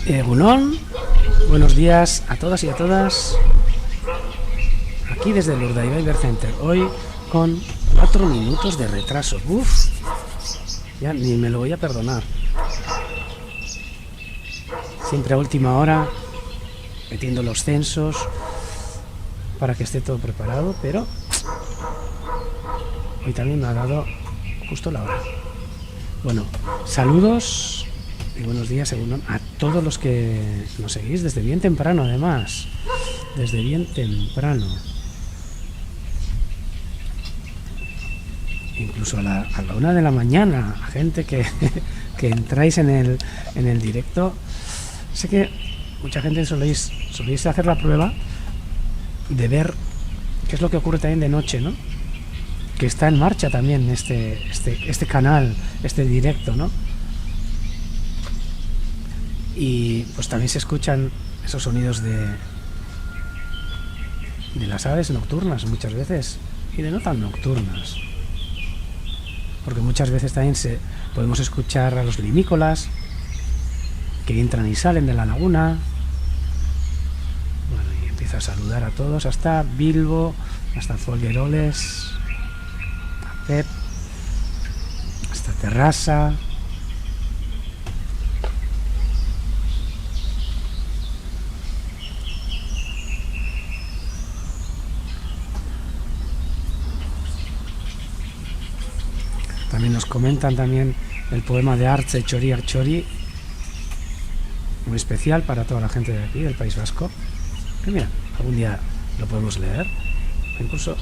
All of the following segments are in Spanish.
Egunon, buenos días a todos y a todas. Aquí desde el Urdaibai Bear Center, hoy con 4 minutos de retraso. Uf, ya ni me lo voy a perdonar. Siempre a última hora, metiendo los censos para que esté todo preparado, pero hoy también me ha dado justo la hora. Bueno, saludos y buenos días a todos los que nos seguís desde bien temprano, además. Desde bien temprano. Incluso a la 1 de la mañana, gente que entráis en el directo. Sé que mucha gente soléis hacer la prueba de ver qué es lo que ocurre también de noche, ¿no? Que está en marcha también este canal, este directo, ¿no? Y pues también se escuchan esos sonidos de las aves nocturnas muchas veces, y de no tan nocturnas, porque muchas veces también podemos escuchar a los limícolas que entran y salen de la laguna. Bueno, y empieza a saludar a todos, hasta Bilbo, hasta Folgueroles, a Pep, hasta Terrassa. También nos comentan también el poema de Artze Txori Txori, muy especial para toda la gente de aquí, del País Vasco. Que mira, algún día lo podemos leer. Incluso,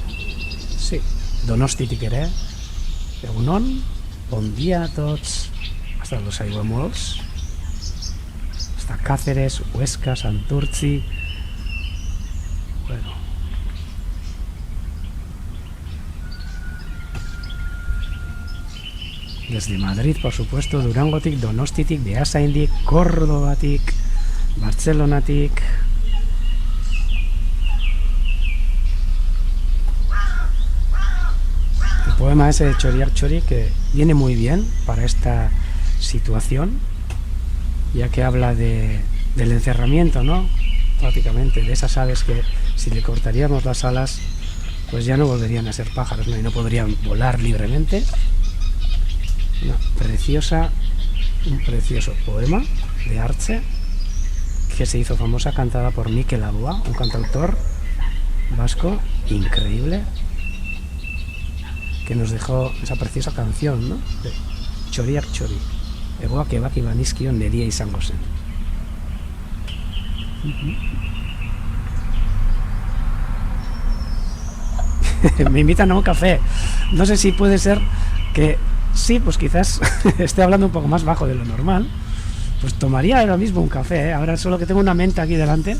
sí, Donostitik ere, egunon, bon dia a tots, hasta los Aiguamolls, hasta Cáceres, Huesca, Santurtzi. Bueno. Desde Madrid, por supuesto, Durangotik, Donostitik, Beasaindik, Córdobatik, Barcelonatik. El poema ese de Txori Txori, que viene muy bien para esta situación, ya que habla del encerramiento, ¿no? Prácticamente, de esas aves que si le cortaríamos las alas, pues ya no volverían a ser pájaros, ¿no? Y no podrían volar libremente. Un precioso poema de Artze, que se hizo famosa, cantada por Mikel Laboa, un cantautor vasco increíble, que nos dejó esa preciosa canción, ¿no? De Txoriak Txori, egoak ebaki banizkion neria izango zen. Me invitan a un café. No sé si puede ser que sí, pues quizás esté hablando un poco más bajo de lo normal. Pues tomaría ahora mismo un café, ¿eh? Ahora solo que tengo una menta aquí delante.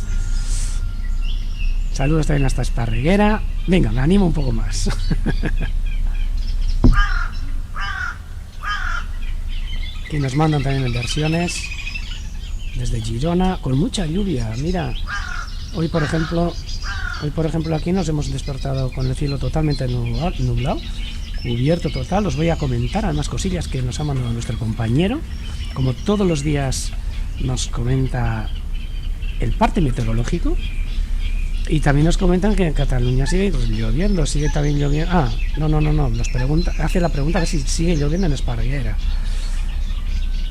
Saludos también hasta Esparreguera. Venga, me animo un poco más. Aquí nos mandan también en versiones desde Girona, con mucha lluvia. Mira, hoy por ejemplo aquí nos hemos despertado con el cielo totalmente nublado, cubierto total. Os voy a comentar además cosillas que nos ha mandado nuestro compañero, como todos los días nos comenta el parte meteorológico, y también nos comentan que en Cataluña sigue lloviendo, sigue también lloviendo. No, hace la pregunta de si sigue lloviendo en Esparreguera.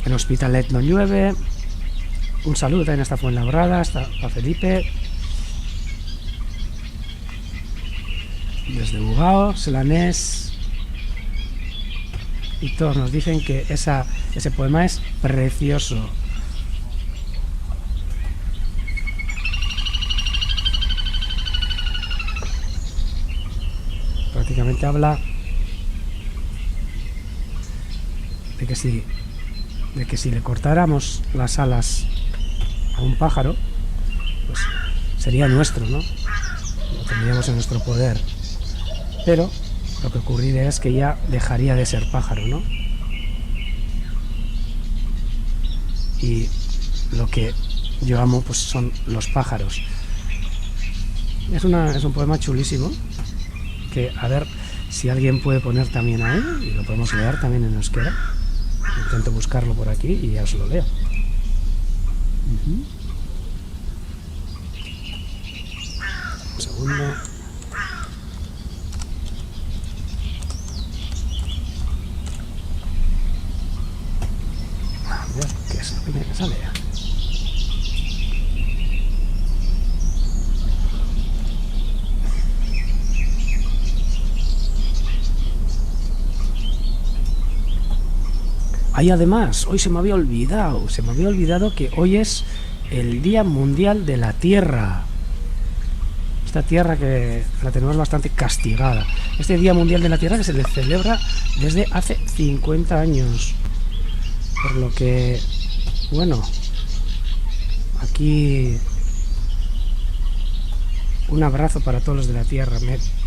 En Hospitalet no llueve. Un saludo también hasta Fuenlabrada, hasta a Felipe, desde Bugao, Selanés. Y todos nos dicen que ese poema es precioso. Prácticamente habla de que si le cortáramos las alas a un pájaro, pues sería nuestro, ¿no? Lo tendríamos en nuestro poder. Pero lo que ocurriría es que ya dejaría de ser pájaro, ¿no? Y lo que yo amo pues son los pájaros. Es un poema chulísimo, que a ver si alguien puede poner también ahí, y lo podemos leer también en euskera. Intento buscarlo por aquí y ya os lo leo. Un segundo. A ver, ¿qué es lo que me sale? Hay además, hoy se me había olvidado que hoy es el Día Mundial de la Tierra. Esta tierra que la tenemos bastante castigada. Este Día Mundial de la Tierra que se le celebra desde hace 50 años. Por lo que, bueno, aquí un abrazo para todos los de la Tierra.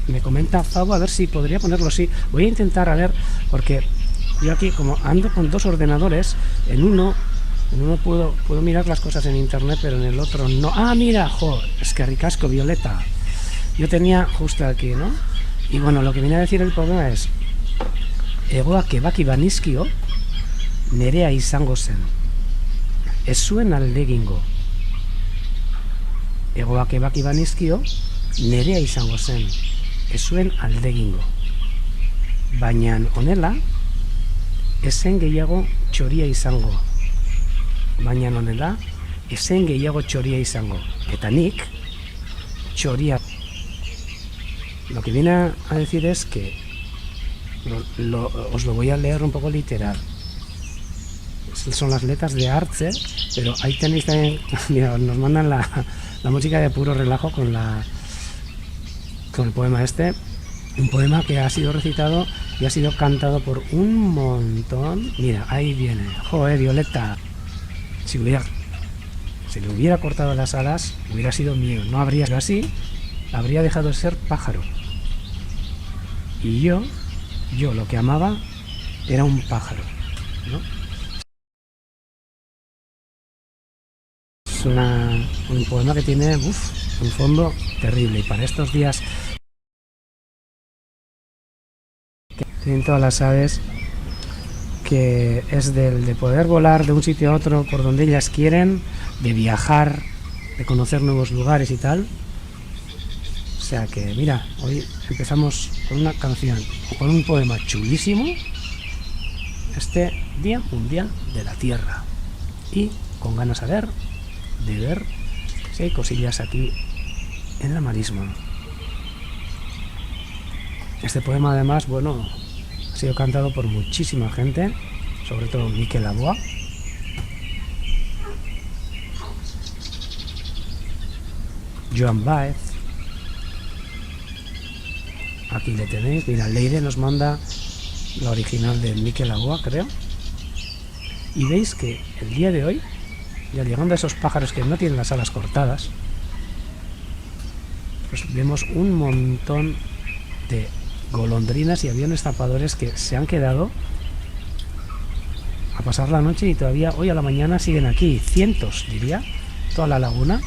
Me comenta Fabo a ver si podría ponerlo así. Voy a intentar a ver, porque yo aquí como ando con dos ordenadores, en uno puedo mirar las cosas en internet, pero en el otro no. Ah, mira, jo, es que ricasco, Violeta. Yo tenía justo aquí, ¿no? Y bueno, lo que viene a decir el problema es egoak ebaki banizkio nerea izango zen. Ez zuen alde egingo. Egoak ebaki banizkio nerea izango zen. Ez zuen alde egingo. Baina honela ezen gehiago txoria izango. Baina honela ezen gehiago txoria izango. Eta nik txoria. Lo que viene a decir es que os lo voy a leer un poco literal. Son las letras de Arce, pero ahí tenéis también, mira, nos mandan la música de puro relajo con el poema este. Un poema que ha sido recitado y ha sido cantado por un montón. Mira, ahí viene. Joder, Violeta. Si le hubiera cortado las alas, hubiera sido mío. No habría sido así, habría dejado de ser pájaro. Y yo lo que amaba era un pájaro, ¿no? Es un poema que tiene un fondo terrible. Y para estos días que tienen todas las aves, que es de poder volar de un sitio a otro por donde ellas quieren, de viajar, de conocer nuevos lugares y tal. O sea que, mira, hoy empezamos con una canción, con un poema chulísimo, este Día Mundial de la Tierra. Y con ganas de ver si hay cosillas aquí en la marisma. Este poema además, bueno, ha sido cantado por muchísima gente, sobre todo Mikel Laboa. Joan Baez. Aquí le tenéis. Mira, Leire nos manda la original de Mikel Laboa, creo. Y veis que el día de hoy, ya llegando a esos pájaros que no tienen las alas cortadas, pues vemos un montón de golondrinas y aviones zapadores que se han quedado a pasar la noche y todavía hoy a la mañana siguen aquí. Cientos, diría, toda la laguna.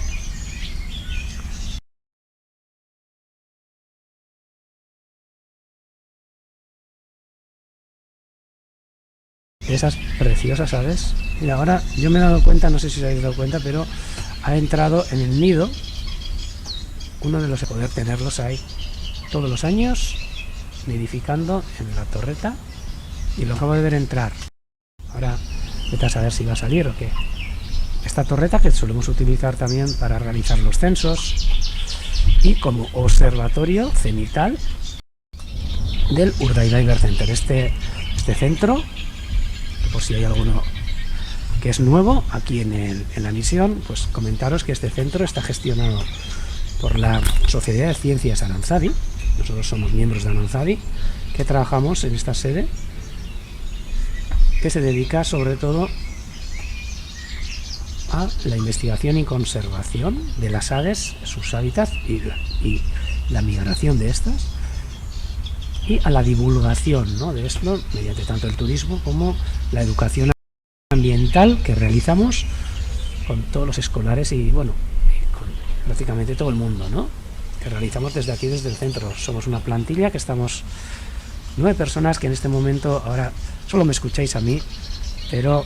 Esas preciosas aves. Mira, ahora yo me he dado cuenta, no sé si os habéis dado cuenta, pero ha entrado en el nido uno de los de poder tenerlos ahí todos los años nidificando en la torreta, y lo acabo de ver entrar. Ahora vete a saber si va a salir o qué. Esta torreta que solemos utilizar también para realizar los censos y como observatorio cenital del Urdaibai Bird Center. Este centro, por si hay alguno que es nuevo aquí en la misión, pues comentaros que este centro está gestionado por la Sociedad de Ciencias Aranzadi. Nosotros somos miembros de Aranzadi, que trabajamos en esta sede, que se dedica sobre todo a la investigación y conservación de las aves, sus hábitats y la migración de estas, y a la divulgación, ¿no?, de esto mediante tanto el turismo como la educación ambiental que realizamos con todos los escolares y, bueno, con prácticamente todo el mundo, ¿no? que realizamos desde aquí, desde el centro. Somos una plantilla que estamos 9 personas, que en este momento, ahora solo me escucháis a mí, pero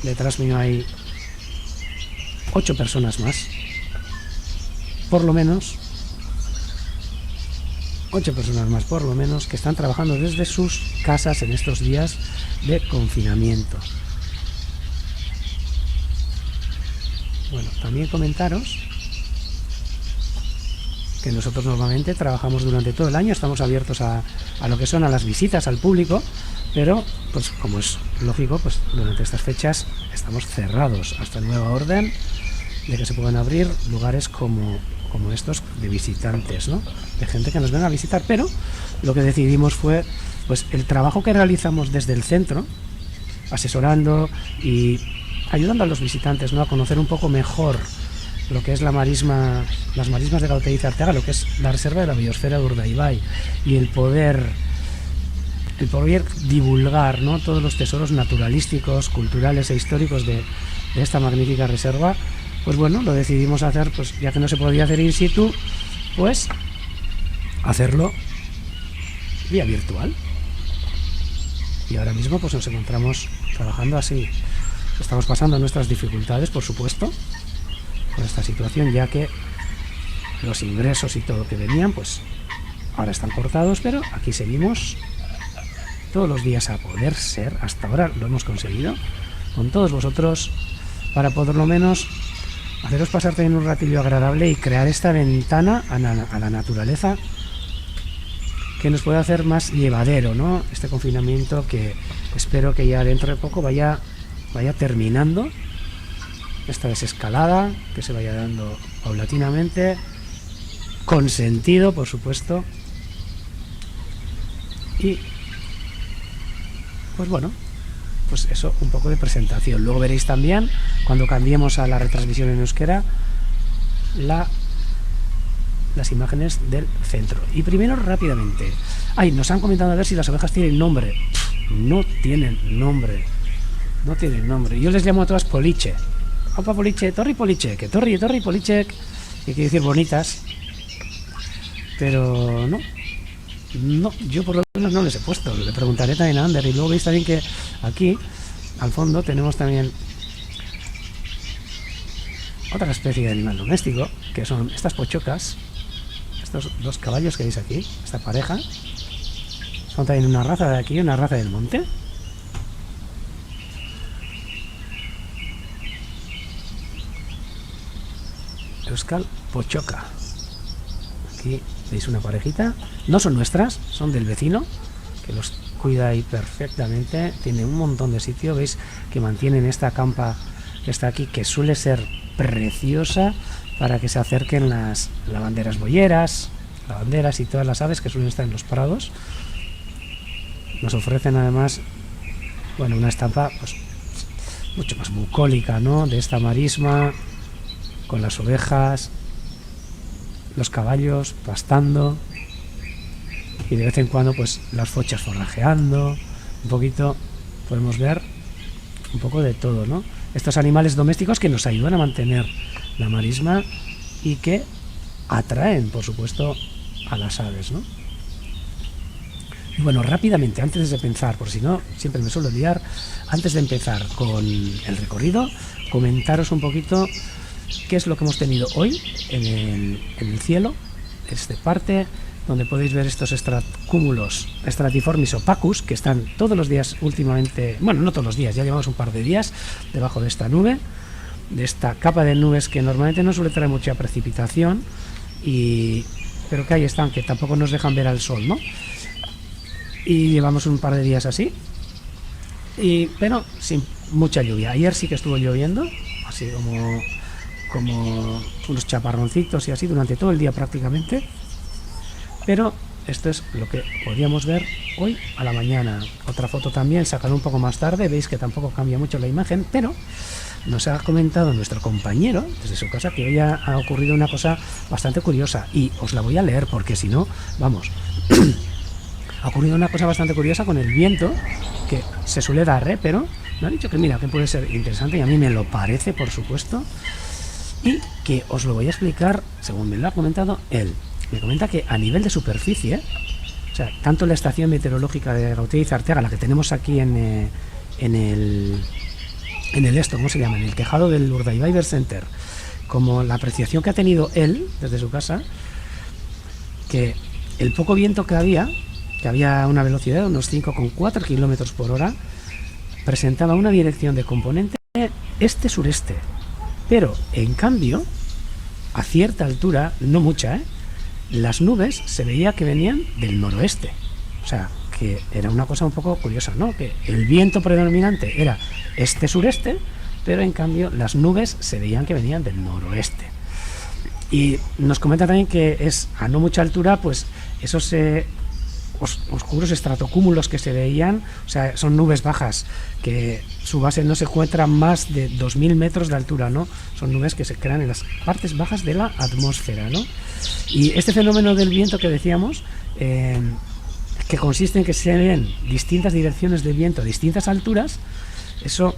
detrás mío hay 8 personas más, por lo menos 8 personas más por lo menos, que están trabajando desde sus casas en estos días de confinamiento. Bueno, también comentaros que nosotros normalmente trabajamos durante todo el año, estamos abiertos a lo que son a las visitas al público, pero pues como es lógico, pues durante estas fechas estamos cerrados hasta nueva orden de que se puedan abrir lugares como estos de visitantes, ¿no? De gente que nos venga a visitar, pero lo que decidimos fue pues el trabajo que realizamos desde el centro, asesorando y ayudando a los visitantes, ¿no?, a conocer un poco mejor lo que es las marismas de Gauteiz Arteaga, lo que es la reserva de la biosfera de Urdaibai, y el poder divulgar, ¿no?, todos los tesoros naturalísticos, culturales e históricos de esta magnífica reserva. Pues bueno, lo decidimos hacer, pues ya que no se podía hacer in situ, pues hacerlo vía virtual. Y ahora mismo pues nos encontramos trabajando así. Estamos pasando nuestras dificultades, por supuesto, por esta situación, ya que los ingresos y todo que venían, pues ahora están cortados, pero aquí seguimos todos los días a poder ser. Hasta ahora lo hemos conseguido con todos vosotros, para por lo menos haceros pasar también un ratillo agradable y crear esta ventana a la naturaleza que nos pueda hacer más llevadero, ¿no?, este confinamiento, que espero que ya dentro de poco vaya terminando esta desescalada, que se vaya dando paulatinamente, con sentido, por supuesto. Y pues bueno, pues eso, un poco de presentación. Luego veréis también, cuando cambiemos a la retransmisión en euskera, las imágenes del centro. Y primero, rápidamente, nos han comentado a ver si las ovejas tienen nombre. No tienen nombre. No tienen nombre. Yo les llamo a todas Poliche. Opa Poliche, Torri Poliche, que Torri Poliche, que quiere decir bonitas. Pero no, yo por lo menos no les he puesto. Le preguntaré también a Ander. Y luego veis también que aquí, al fondo, tenemos también otra especie de animal doméstico, que son estas pochocas. Estos 2 caballos que veis aquí, esta pareja, son también una raza de aquí, una raza del monte. Euskal Pochoca. Aquí veis una parejita. No son nuestras, son del vecino, que los cuida ahí perfectamente. Tiene un montón de sitio. Veis que mantienen esta campa que está aquí, que suele ser preciosa, para que se acerquen las lavanderas boyeras, lavanderas y todas las aves que suelen estar en los prados. Nos ofrecen además, bueno, una estampa pues mucho más bucólica, ¿no?, de esta marisma, con las ovejas, los caballos pastando, y de vez en cuando pues las fochas forrajeando. Un poquito podemos ver un poco de todo, ¿no? Estos animales domésticos que nos ayudan a mantener la marisma y que atraen, por supuesto, a las aves, ¿no? Y bueno, rápidamente, antes de empezar, por si no, siempre me suelo liar, antes de empezar con el recorrido, comentaros un poquito qué es lo que hemos tenido hoy en el cielo, esta parte donde podéis ver estos cúmulos Stratiformis opacus, que están todos los días últimamente, bueno, no todos los días, ya llevamos un par de días debajo de esta nube, de esta capa de nubes que normalmente no suele traer mucha precipitación, pero que ahí están, que tampoco nos dejan ver al sol, ¿no? Y llevamos un par de días así, pero sin mucha lluvia. Ayer sí que estuvo lloviendo, así como unos chaparroncitos y así durante todo el día prácticamente, pero esto es lo que podíamos ver hoy a la mañana. Otra foto también sacada un poco más tarde, veis que tampoco cambia mucho la imagen, pero nos ha comentado nuestro compañero desde su casa que hoy ha ocurrido una cosa bastante curiosa, y os la voy a leer porque si no, vamos. Ha ocurrido una cosa bastante curiosa con el viento, que se suele dar, pero me ha dicho que mira, que puede ser interesante, y a mí me lo parece, por supuesto, y que os lo voy a explicar según me lo ha comentado él. me comenta que a nivel de superficie, o sea, tanto la estación meteorológica de Gautier y Arteaga, la que tenemos aquí en el esto, ¿cómo se llama? En el tejado del Urdaibai Center, como la apreciación que ha tenido él desde su casa, que el poco viento que había una velocidad de unos 5,4 kilómetros por hora, presentaba una dirección de componente este-sureste, pero en cambio, a cierta altura, no mucha, las nubes se veía que venían del noroeste, o sea, que era una cosa un poco curiosa, ¿no? Que el viento predominante era este-sureste, pero en cambio las nubes se veían que venían del noroeste. Y nos comenta también que es a no mucha altura, pues esos oscuros estratocúmulos que se veían, o sea, son nubes bajas, que su base no se encuentra más de 2000 metros de altura, ¿no? Son nubes que se crean en las partes bajas de la atmósfera, ¿no? Y este fenómeno del viento que decíamos, que consiste en que se ven distintas direcciones de viento a distintas alturas, eso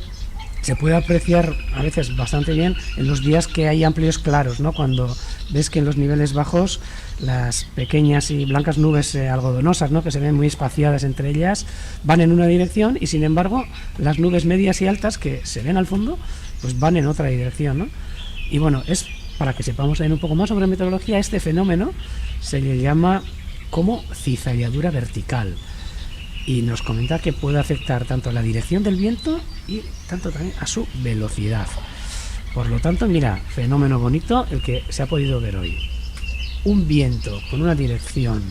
se puede apreciar a veces bastante bien en los días que hay amplios claros, ¿no? Cuando ves que en los niveles bajos las pequeñas y blancas nubes algodonosas, ¿no? Que se ven muy espaciadas entre ellas, van en una dirección, y sin embargo las nubes medias y altas que se ven al fondo, pues van en otra dirección, ¿no? Y bueno, es para que sepamos también un poco más sobre meteorología. Este fenómeno se le llama como cizalladura vertical, y nos comenta que puede afectar tanto a la dirección del viento y tanto también a su velocidad. Por lo tanto, mira, fenómeno bonito el que se ha podido ver hoy. Un viento con una dirección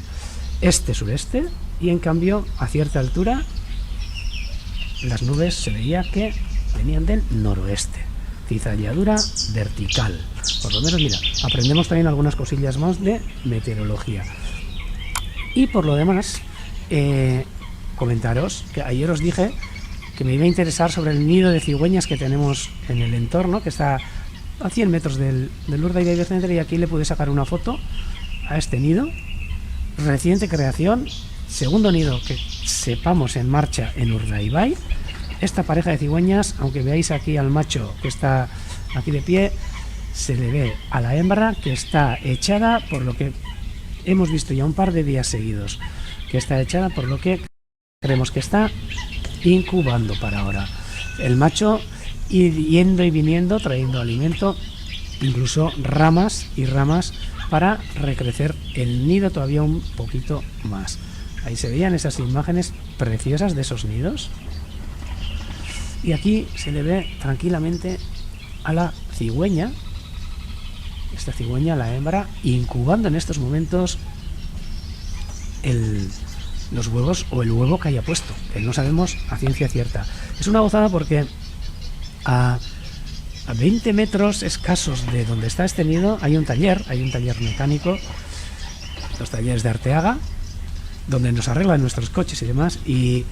este-sureste, y en cambio a cierta altura las nubes se veía que venían del noroeste. Cizalladura vertical. Por lo menos, mira, aprendemos también algunas cosillas más de meteorología. Y por lo demás, comentaros que ayer os dije que me iba a interesar sobre el nido de cigüeñas que tenemos en el entorno, que está a 100 metros del Urdaibai Center, y aquí le pude sacar una foto a este nido, reciente creación, segundo nido que sepamos en marcha en Urdaibai. Esta pareja de cigüeñas, aunque veáis aquí al macho que está aquí de pie, se le ve a la hembra que está echada, por lo que hemos visto ya un par de días seguidos, que está echada, por lo que creemos que está incubando para ahora. El macho yendo y viniendo, trayendo alimento, incluso ramas y ramas, para recrecer el nido todavía un poquito más. Ahí se veían esas imágenes preciosas de esos nidos. Y aquí se le ve tranquilamente a la cigüeña, esta cigüeña, la hembra, incubando en estos momentos los huevos, o el huevo que haya puesto, que no sabemos a ciencia cierta. Es una gozada porque a 20 metros escasos de donde está este nido hay un taller mecánico, los talleres de Arteaga, donde nos arreglan nuestros coches y demás, y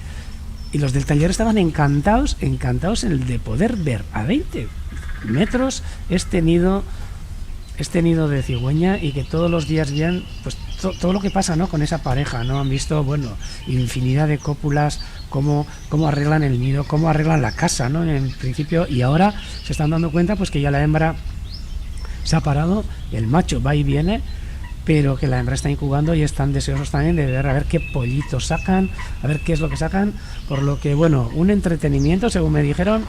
los del taller estaban encantados en el de poder ver a 20 metros este nido de cigüeña, y que todos los días vean pues todo lo que pasa, ¿no? Con esa pareja, ¿no? Han visto, bueno, infinidad de cópulas, cómo arreglan el nido, cómo arreglan la casa, ¿no? En principio, y ahora se están dando cuenta pues que ya la hembra se ha parado, el macho va y viene, pero que la hembra está incubando, y están deseosos también de ver a ver qué pollitos sacan, a ver qué es lo que sacan, por lo que, bueno, un entretenimiento, según me dijeron,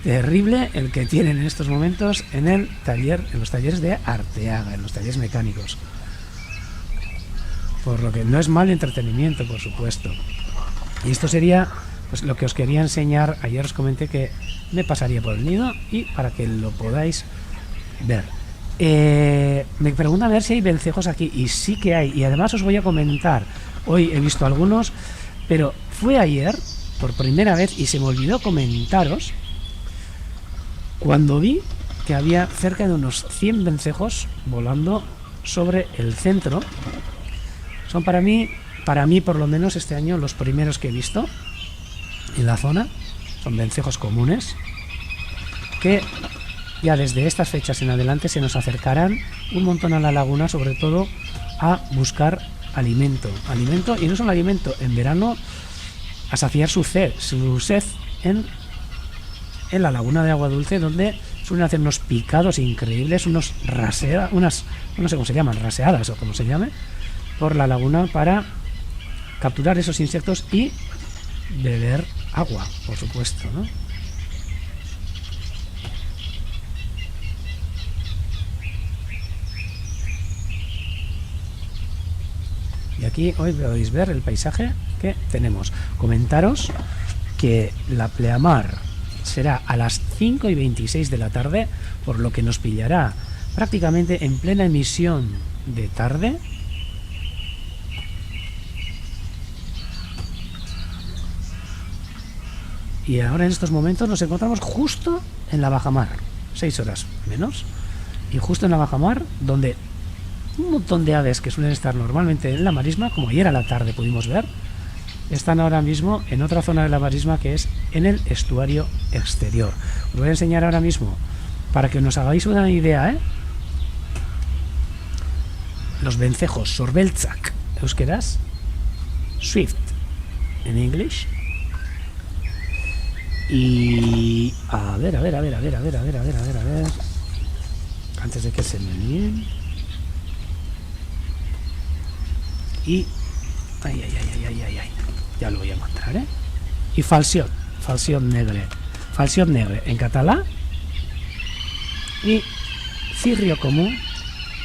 terrible el que tienen en estos momentos en el taller, en los talleres de Arteaga, en los talleres mecánicos. Por lo que no es mal entretenimiento, por supuesto. Y esto sería pues lo que os quería enseñar. Ayer os comenté que me pasaría por el nido, y para que lo podáis ver. Me preguntan a ver si hay vencejos aquí, y sí que hay, y además os voy a comentar. Hoy he visto algunos, pero fue ayer por primera vez, y se me olvidó comentaros, cuando vi que había cerca de unos 100 vencejos volando sobre el centro. Son para mí por lo menos este año los primeros que he visto en la zona. Son vencejos comunes que ya desde estas fechas en adelante se nos acercarán un montón a la laguna, sobre todo a buscar alimento, y no solo alimento, en verano a saciar su sed en la laguna de agua dulce, donde suelen hacer unos picados increíbles, unos unas, no sé cómo se llaman, raseadas o como se llame, por la laguna para capturar esos insectos y beber agua, por supuesto, ¿no? Y aquí hoy podéis ver el paisaje que tenemos. Comentaros que la pleamar será a las 5:26 de la tarde, por lo que nos pillará prácticamente en plena emisión de tarde. Y ahora en estos momentos nos encontramos justo en la bajamar, 6 horas menos, y justo en la bajamar, donde un montón de aves que suelen estar normalmente en la marisma, como ayer a la tarde pudimos ver, están ahora mismo en otra zona de la marisma, que es en el estuario exterior. Os voy a enseñar ahora mismo para que nos hagáis una idea, ¿eh? Los vencejos, sorbeltzak, euskeraz, swift en inglés. Y a ver, antes de que se me líen. Y ay, ya lo voy a encontrar, ¿eh? Y falciot negre en catalán, y cirrio común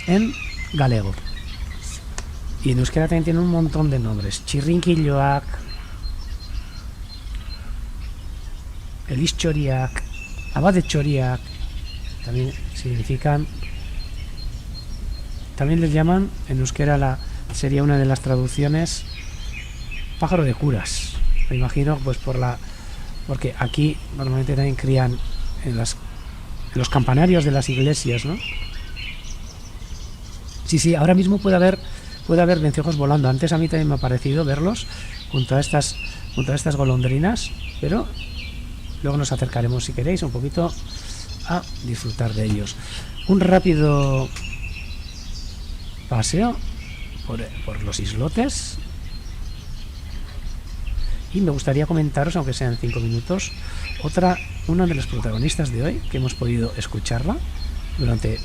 en galego. Y en euskera también tiene un montón de nombres: chirrinquilloac, elischoriac, abadechoriac, también significan, también les llaman en euskera, sería una de las traducciones, pájaro de curas. Me imagino, pues porque aquí normalmente también crían en los campanarios de las iglesias, ¿no? Sí, ahora mismo puede haber vencejos volando. Antes a mí también me ha parecido verlos junto a estas golondrinas, pero luego nos acercaremos, si queréis, un poquito a disfrutar de ellos. Un rápido paseo por los islotes, y me gustaría comentaros, aunque sean 5 minutos, una de las protagonistas de hoy, que hemos podido escucharla durante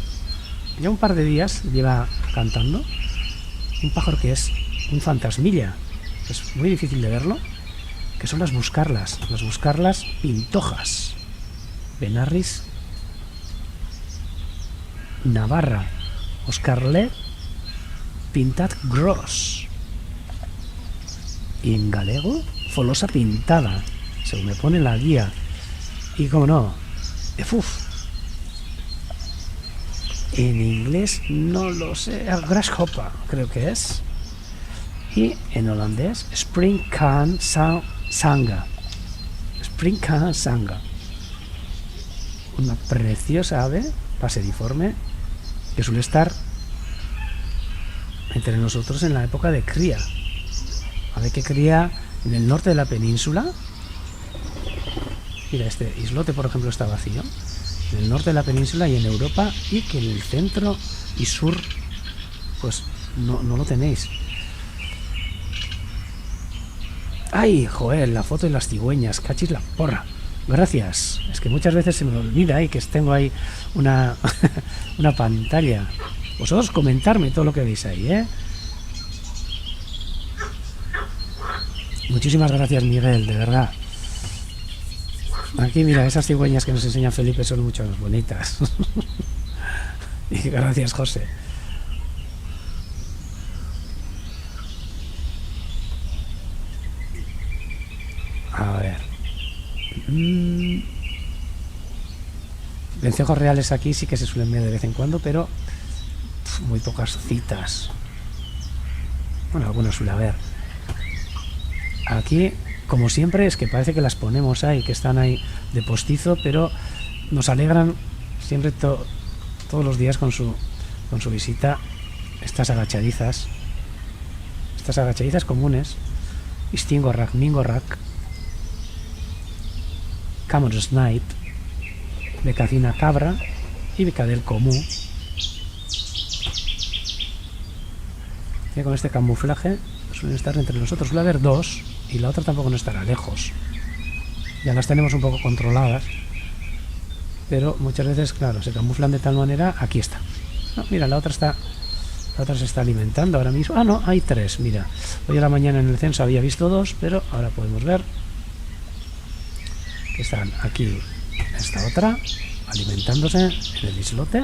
ya un par de días, lleva cantando, un pájaro que es un fantasmilla, es muy difícil de verlo, que son las buscarlas pintojas, Benarris navarra, Oscarlet pintat gros, y en galego folosa pintada, según me pone la guía. Y como no, efuf, en inglés no lo sé, grasshopper creo que es, y en holandés springkaan sanga, una preciosa ave paseriforme que suele estar entre nosotros en la época de cría, ave que cría en el norte de la península. Mira, este islote por ejemplo está vacío, en el norte de la península y en Europa, y que en el centro y sur pues no lo tenéis. ¡Ay, joder! La foto de las cigüeñas, cachis la porra. Gracias. Es que muchas veces se me olvida que tengo ahí una pantalla. Vosotros comentarme todo lo que veis ahí, ¿eh? Muchísimas gracias, Miguel, de verdad. Aquí, mira, esas cigüeñas que nos enseña Felipe son mucho más bonitas. Y gracias, José. A ver. Vencejos reales aquí sí que se suelen ver de vez en cuando, pero muy pocas citas. Bueno, algunas suele haber. Aquí, como siempre, es que parece que las ponemos ahí, que están ahí de postizo, pero nos alegran siempre todos los días con su visita estas agachadizas comunes. Istingorrak, Mingorrak, Camel Snipe, Becacina cabra y Becadel común. Y con este camuflaje suelen estar entre nosotros. Suele haber dos y la otra tampoco no estará lejos. Ya las tenemos un poco controladas. pero muchas veces, claro, se camuflan de tal manera. Aquí está. No, mira, la otra se está alimentando ahora mismo. Ah, no, hay 3, mira. Hoy a la mañana en el censo había visto 2, pero ahora podemos ver que están aquí esta otra alimentándose en el islote.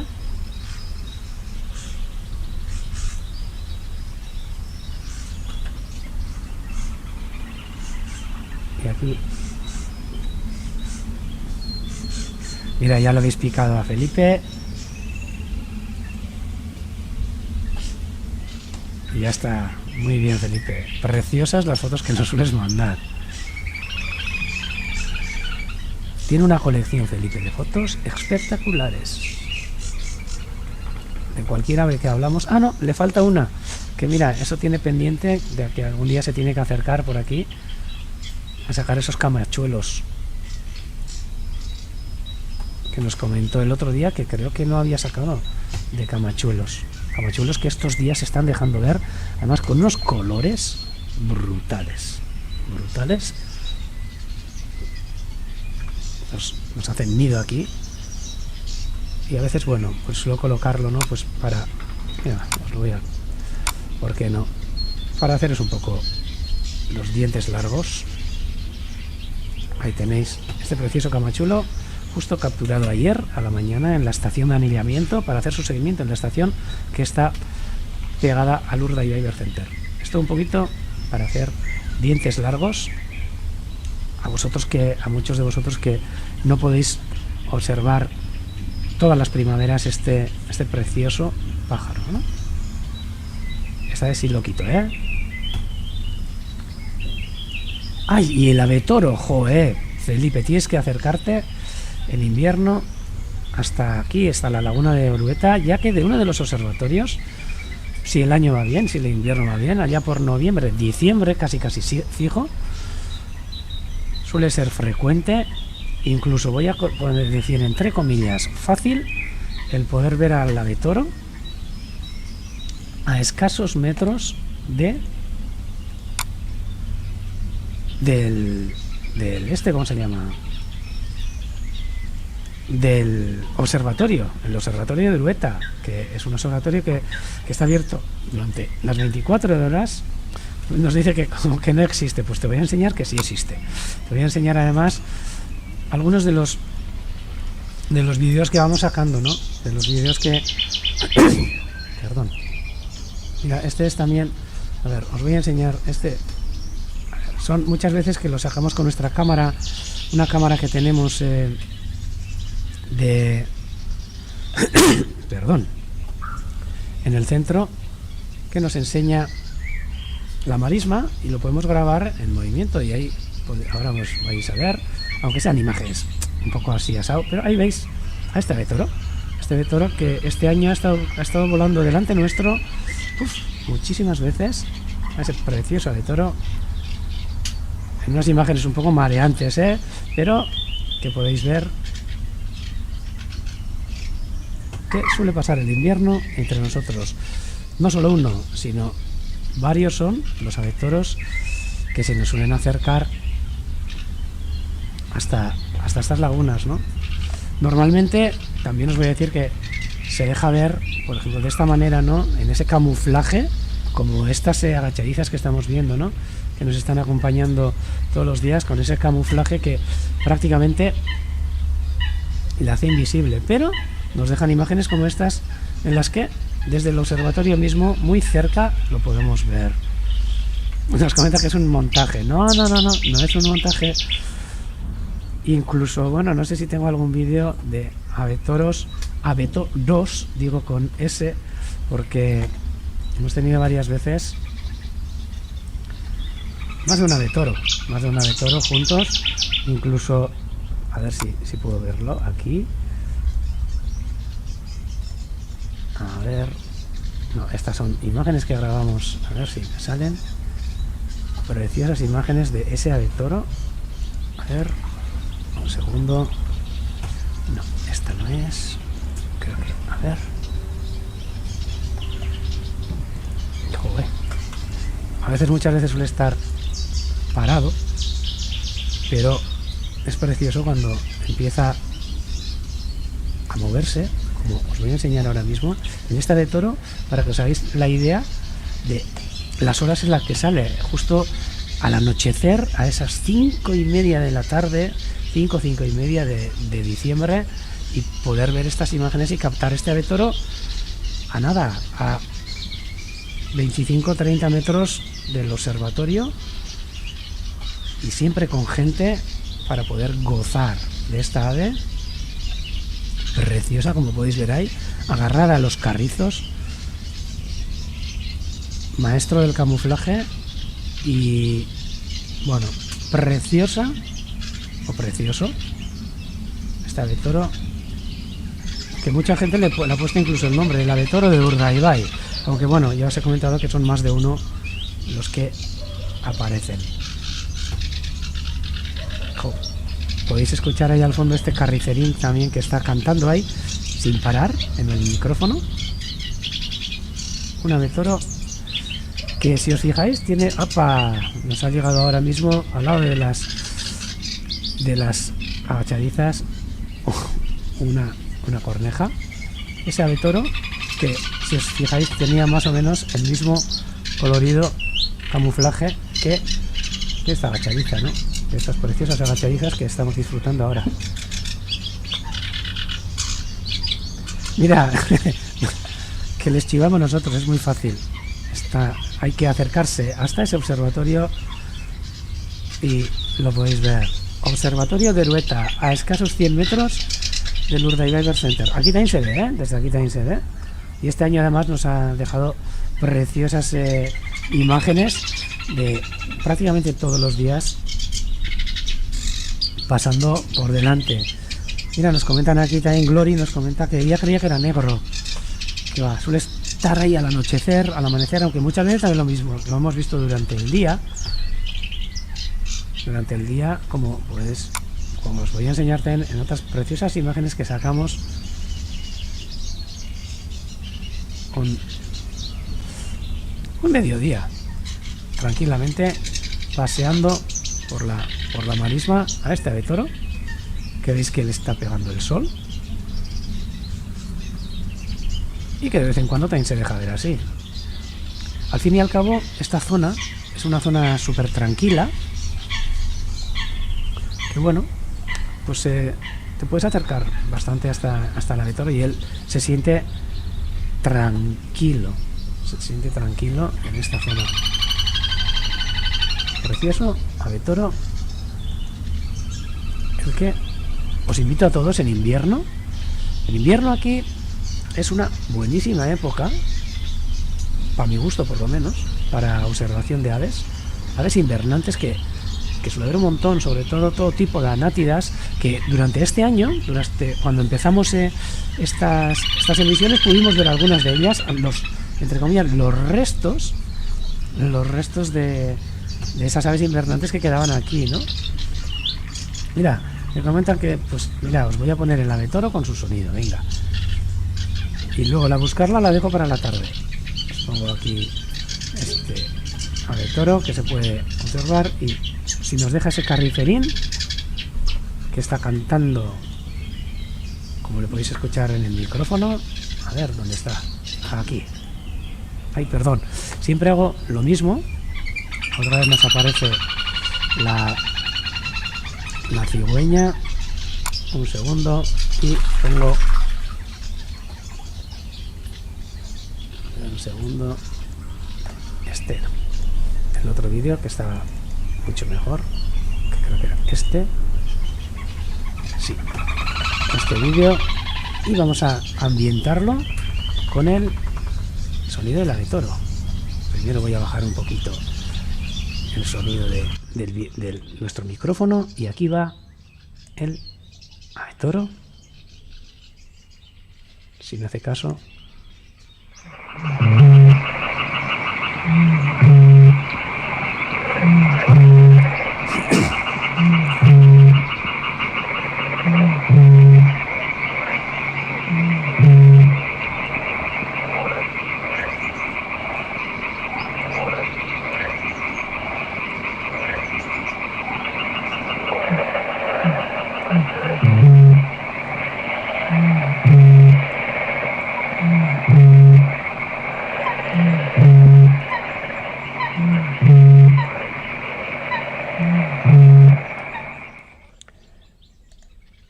Y aquí, mira, ya lo habéis picado a Felipe. Y ya está. Muy bien, Felipe. Preciosas las fotos que nos sueles mandar. Tiene una colección, Felipe, de fotos espectaculares. De cualquier ave que hablamos. Ah, no, le falta una. Que mira, eso tiene pendiente de que algún día se tiene que acercar por aquí a sacar esos camachuelos que nos comentó el otro día, que creo que no había sacado de camachuelos. Camachuelos que estos días se están dejando ver, además con unos colores brutales. Brutales. Nos hacen nido aquí. Y a veces, bueno, pues suelo colocarlo, ¿no? Pues para... Mira, os lo voy a... ¿Por qué no? Para haceros un poco los dientes largos. Ahí tenéis este precioso camachulo, justo capturado ayer a la mañana en la estación de anillamiento para hacer su seguimiento en la estación que está pegada al Urdaibai Diver Center. Esto un poquito para hacer dientes largos a muchos de vosotros que no podéis observar todas las primaveras este precioso pájaro, ¿no? Esta vez sí lo quito, ¿eh? ¡Ay! Y el abetoro, joder, Felipe, tienes que acercarte en invierno hasta aquí, hasta la laguna de Orueta, ya que de uno de los observatorios, si el año va bien, si el invierno va bien, allá por noviembre, diciembre, casi fijo, suele ser frecuente, incluso voy a poder decir entre comillas, fácil, el poder ver al abetoro a escasos metros del ¿cómo se llama? Del observatorio, el observatorio de Orueta, que es un observatorio que está abierto durante las 24 horas. Nos dice que como que no existe, pues te voy a enseñar que sí existe. Te voy a enseñar además algunos de los vídeos que vamos sacando, ¿no? De los vídeos que... Perdón. Mira, este es también... A ver, os voy a enseñar este... Son muchas veces que lo sacamos con nuestra cámara, una cámara que tenemos perdón, en el centro, que nos enseña la marisma y lo podemos grabar en movimiento, y ahí ahora os vais a ver, aunque sean imágenes un poco así asado, pero ahí veis a este abetoro que este año ha estado volando delante nuestro muchísimas veces, a ese precioso abetoro, en unas imágenes un poco mareantes, pero que podéis ver que suele pasar el invierno entre nosotros. No solo uno, sino varios son los abetoros que se nos suelen acercar hasta estas lagunas, ¿no? Normalmente también os voy a decir que se deja ver, por ejemplo, de esta manera, ¿no? En ese camuflaje, como estas agachadizas que estamos viendo, ¿no? Que nos están acompañando todos los días, con ese camuflaje que prácticamente le hace invisible, pero nos dejan imágenes como estas en las que desde el observatorio mismo, muy cerca, lo podemos ver. Nos comenta que es un montaje. No es un montaje. Incluso, bueno, no sé si tengo algún vídeo de abetoros, digo con S, porque hemos tenido varias veces más de un abetoro juntos, incluso, a ver si puedo verlo aquí. A ver, no, estas son imágenes que grabamos, a ver si me salen preciosas imágenes de ese abetoro. A ver, un segundo. No, esta no es, creo que, a ver. Joder. Muchas veces suele estar parado, pero es precioso cuando empieza a moverse, como os voy a enseñar ahora mismo, en esta de toro, para que os hagáis la idea de las horas en las que sale, justo al anochecer, a esas 5:30 de la tarde, 5:30 de diciembre, y poder ver estas imágenes y captar este ave toro a nada, a 25-30 metros del observatorio, y siempre con gente para poder gozar de esta ave preciosa, como podéis ver ahí, agarrada a los carrizos, maestro del camuflaje, y bueno, preciosa o precioso esta ave toro, que mucha gente le ha puesto incluso el nombre, el ave toro de Urdaibai, aunque bueno, ya os he comentado que son más de uno los que aparecen. Podéis escuchar ahí al fondo este carricerín también, que está cantando ahí sin parar en el micrófono. Un ave toro que, si os fijáis, tiene, ¡apa!, nos ha llegado ahora mismo al lado de las agachadizas una corneja. Ese ave toro que, si os fijáis, tenía más o menos el mismo colorido, camuflaje que esta agachadiza, ¿no? De estas preciosas agachadizas que estamos disfrutando ahora. Mira, que les chivamos nosotros, es muy fácil. Hay que acercarse hasta ese observatorio y lo podéis ver. Observatorio de Erueta, a escasos 100 metros del Urdaibai Bird Center. Aquí también se ve, desde aquí también se ve. Y este año además nos ha dejado preciosas imágenes de prácticamente todos los días pasando por delante. Mira, nos comentan aquí también, Glory nos comenta que ella creía que era negro, que va, suele estar ahí al anochecer, al amanecer, aunque muchas veces también lo mismo, lo hemos visto durante el día, como os voy a enseñar también en otras preciosas imágenes que sacamos con un mediodía, tranquilamente paseando por la marisma a este ave toro, que veis que le está pegando el sol y que de vez en cuando también se deja ver así. Al fin y al cabo, esta zona es una zona súper tranquila, que bueno, pues te puedes acercar bastante hasta el ave toro y él se siente tranquilo en esta zona. Precioso ave toro, el que os invito a todos en invierno. El invierno aquí es una buenísima época, para mi gusto por lo menos, para observación de aves invernantes, que suele haber un montón, sobre todo tipo de anátidas, que durante este año, cuando empezamos estas emisiones, pudimos ver algunas de ellas, entre comillas, los restos de esas aves invernantes que quedaban aquí, ¿no? Mira, me comentan que, pues mira, os voy a poner el ave toro con su sonido, venga. Y luego la buscarla la dejo para la tarde. Os pongo aquí este ave toro que se puede observar, y si nos deja ese carricerín que está cantando, como le podéis escuchar en el micrófono. A ver, ¿dónde está? Aquí. Ay, perdón. Siempre hago lo mismo. Otra vez nos aparece la cigüeña. Un segundo. Y pongo... Un segundo. El otro vídeo que está mucho mejor. Que creo que era este. Sí. Este vídeo. Y vamos a ambientarlo con el sonido del ave toro. Primero voy a bajar un poquito el sonido de nuestro micrófono, y aquí va el ave toro. Si me hace caso.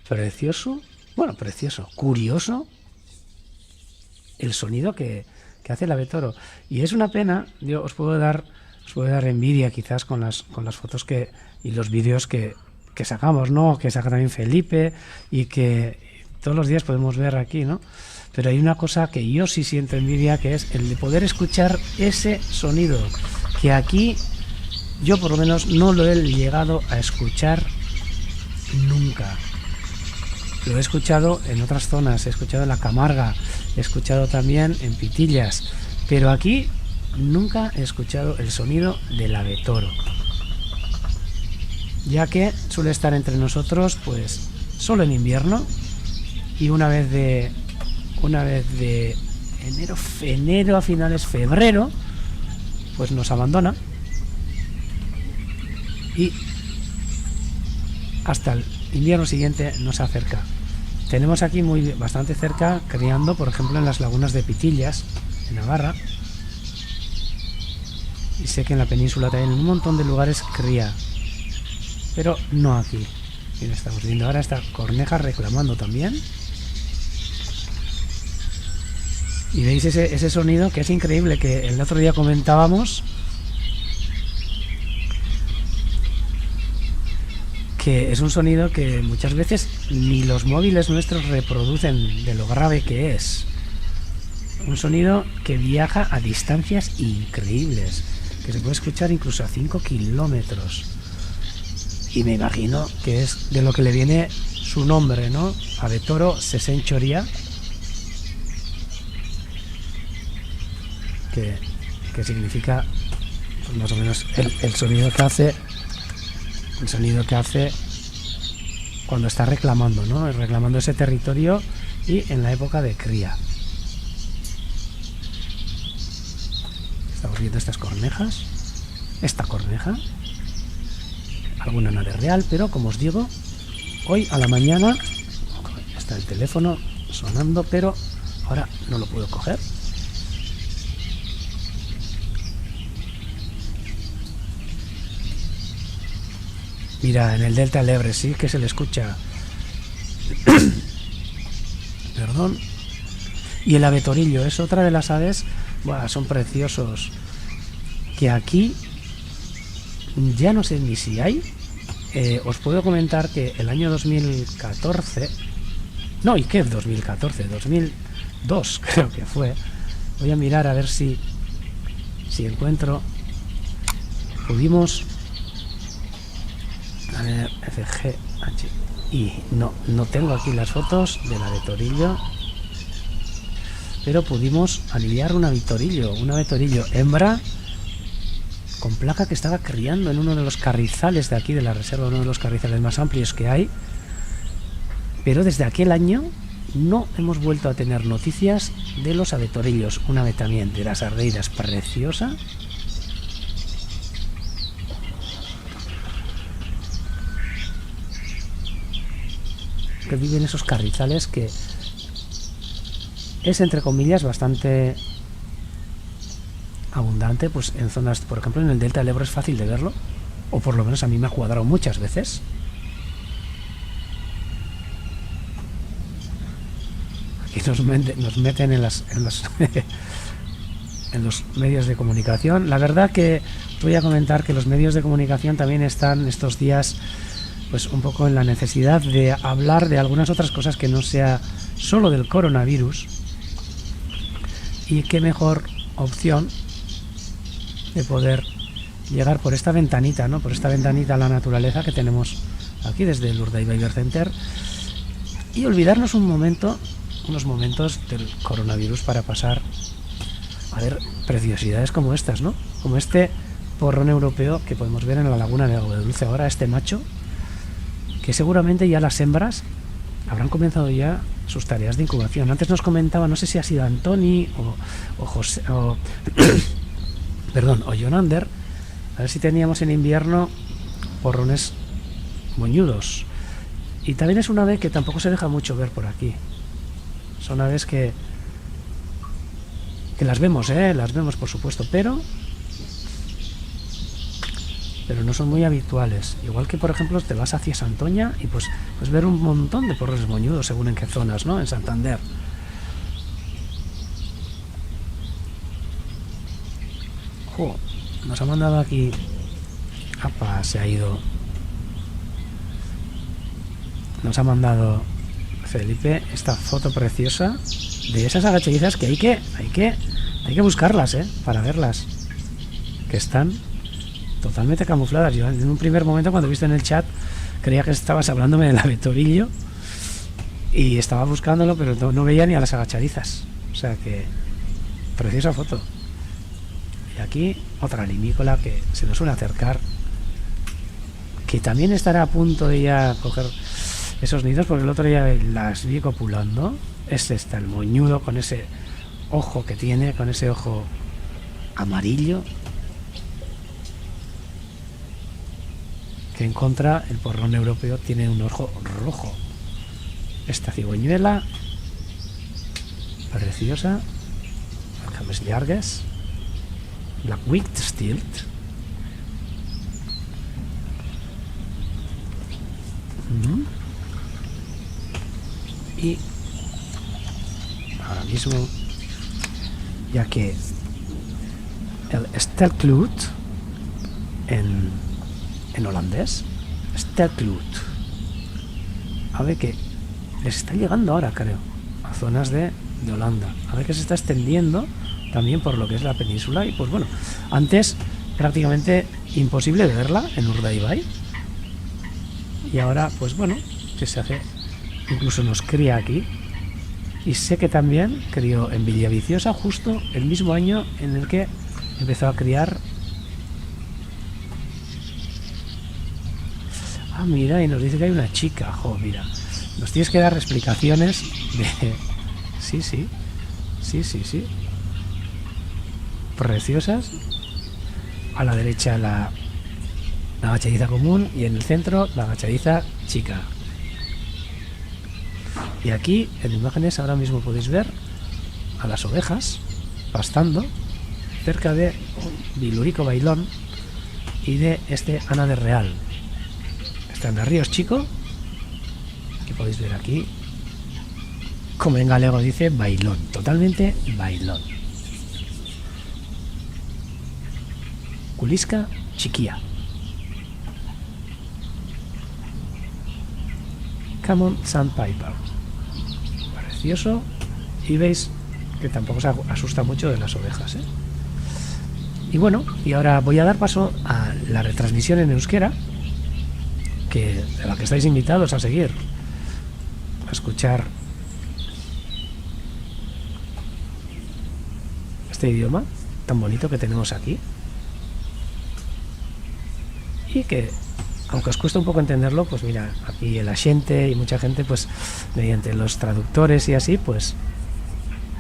precioso, bueno, precioso, curioso el sonido que hace el ave toro. Y es una pena, yo os puedo dar envidia quizás con las fotos y los vídeos que sacamos, ¿no? Que saca también Felipe y que todos los días podemos ver aquí, ¿no? Pero hay una cosa que yo sí siento envidia, que es el de poder escuchar ese sonido, que aquí yo por lo menos no lo he llegado a escuchar nunca. Lo he escuchado en otras zonas, he escuchado en la Camarga, he escuchado también en Pitillas, pero aquí nunca he escuchado el sonido del ave toro, ya que suele estar entre nosotros pues solo en invierno y una vez de enero a finales febrero pues nos abandona y hasta el invierno siguiente nos acerca. Tenemos aquí bastante cerca criando, por ejemplo, en las lagunas de Pitillas, en Navarra, y sé que en la península también en un montón de lugares cría, pero no aquí. Y estamos viendo ahora esta corneja reclamando también. Y veis ese sonido que es increíble, que el otro día comentábamos que es un sonido que muchas veces ni los móviles nuestros reproducen de lo grave que es. Un sonido que viaja a distancias increíbles, que se puede escuchar incluso a 5 kilómetros. Y me imagino que es de lo que le viene su nombre, ¿no? Ave toro sesenchoria, que significa pues más o menos el sonido que hace. El sonido que hace cuando está reclamando, ¿no? Reclamando ese territorio y en la época de cría. Estamos viendo estas cornejas. Esta corneja. Alguna nave real, pero como os digo, hoy a la mañana está el teléfono sonando, pero ahora no lo puedo coger. Mira, en el delta del Ebre sí que se le escucha. Perdón. Y el avetorillo es otra de las aves. Buah, son preciosos. Que aquí ya no sé ni si hay. Os puedo comentar que el año 2014. No, ¿y qué 2014? 2002 creo que fue. Voy a mirar a ver si encuentro. Pudimos. A ver, FGH. Y no tengo aquí las fotos del avetorillo, pero pudimos aliviar un avetorillo hembra con placa que estaba criando en uno de los carrizales de aquí de la reserva, uno de los carrizales más amplios que hay. Pero desde aquel año no hemos vuelto a tener noticias de los avetorillos. Una ave también de las ardeidas preciosa. Que viven esos carrizales, que es entre comillas bastante abundante, pues en zonas, por ejemplo en el delta del Ebro es fácil de verlo, o por lo menos a mí me ha cuadrado muchas veces. Aquí nos meten en los en los medios de comunicación. La verdad que voy a comentar que los medios de comunicación también están estos días pues un poco en la necesidad de hablar de algunas otras cosas que no sea solo del coronavirus, y qué mejor opción de poder llegar por esta ventanita, ¿no? Por esta ventanita a la naturaleza que tenemos aquí desde el Urdaibai Beaver Center, y olvidarnos unos momentos del coronavirus para pasar a ver preciosidades como estas, ¿no? Como este porrón europeo que podemos ver en la laguna de Agua Dulce ahora, este macho, que seguramente ya las hembras habrán comenzado ya sus tareas de incubación. Antes nos comentaba, no sé si ha sido Antoni o José, perdón, o Jonander, a ver si teníamos en invierno porrones moñudos. Y también es una ave que tampoco se deja mucho ver por aquí. Son aves que las vemos por supuesto, pero pero no son muy habituales. Igual que, por ejemplo, te vas hacia Santoña y pues ver un montón de porros moñudos según en qué zonas, ¿no? En Santander. Jo, nos ha mandado aquí... Apa, se ha ido. Nos ha mandado Felipe esta foto preciosa de esas agachadizas que hay que buscarlas, para verlas, que están totalmente camufladas. Yo en un primer momento, cuando he visto en el chat, creía que estabas hablándome del avetorillo y estaba buscándolo, pero no veía ni a las agachadizas. O sea que preciosa foto. Y aquí otra limícola que se nos suele acercar, que también estará a punto de ya coger esos nidos, porque el otro día las vi copulando. Este está el moñudo con ese ojo que tiene, con ese ojo amarillo, que en contra el porrón europeo tiene un ojo rojo. Esta cigüeñuela preciosa, Cames llargues, Black Winged Stilt. Y ahora mismo, ya que el Stelkloot en holandés, Stelkloot, a ver que les está llegando ahora, creo, a zonas de Holanda, a ver que se está extendiendo también por lo que es la península. Y pues bueno, antes prácticamente imposible de verla en Urdaibai, y ahora pues bueno, que se hace, incluso nos cría aquí. Y sé que también crió en Villaviciosa justo el mismo año en el que empezó a criar. Ah, mira, y nos dice que hay una chica. Jo, mira, nos tienes que dar explicaciones de... Sí. Preciosas. A la derecha la agachadiza común y en el centro la agachadiza chica. Y aquí en imágenes ahora mismo podéis ver a las ovejas pastando cerca de Vilurico Bailón y de este Ana de Real. Están de Ríos Chico, que podéis ver aquí, como en galego dice bailón, totalmente bailón. Culisca chiquía. Common Sandpiper. Precioso. Y veis que tampoco se asusta mucho de las ovejas, Y bueno, y ahora voy a dar paso a la retransmisión en euskera, de la que estáis invitados a seguir, a escuchar este idioma tan bonito que tenemos aquí, y que aunque os cuesta un poco entenderlo, pues mira, aquí el asiente y mucha gente, pues mediante los traductores y así, pues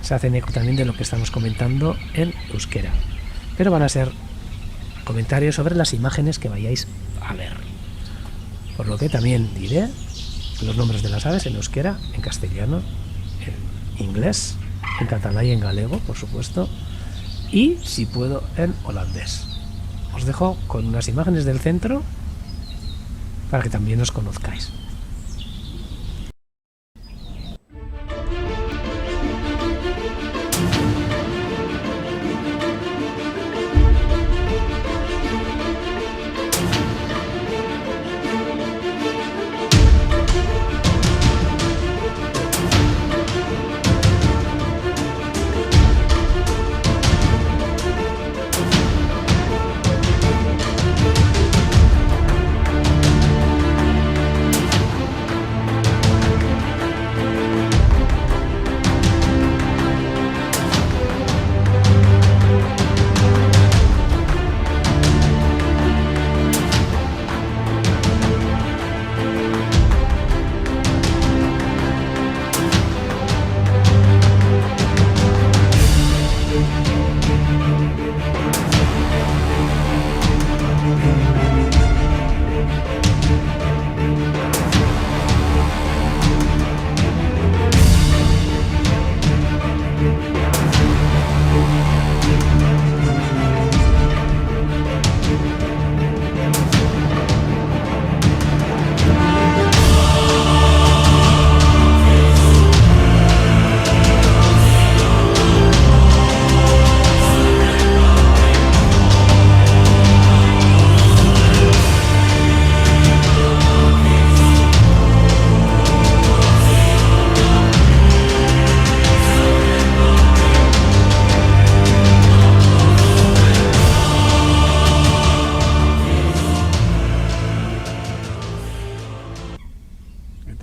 se hacen eco también de lo que estamos comentando en euskera, pero van a ser comentarios sobre las imágenes que vayáis a ver, por lo que también diré los nombres de las aves en euskera, en castellano, en inglés, en catalán y en galego, por supuesto, y si puedo en holandés. Os dejo con unas imágenes del centro para que también os conozcáis.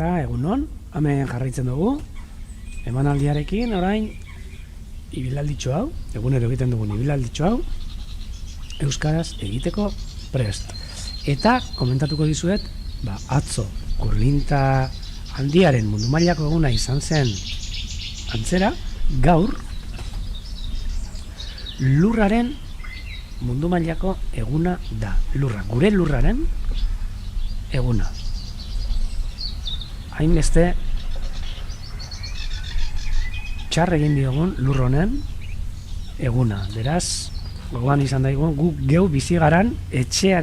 Eta egunon, hemen jarraitzen dugu, emanaldiarekin orain ibilalditxo hau, egunero egiten dugun ibilalditxo hau, euskaraz egiteko prest. Eta komentatuko dizuet, atzo kurlinta handiaren mundu mailako eguna izan zen antzera, gaur lurraren mundu mailako eguna da. Gure lurraren eguna. Hainbeste txar egin diogun lur honen eguna. Beraz, gogoan izan daigun, gu geu bizi garan etxe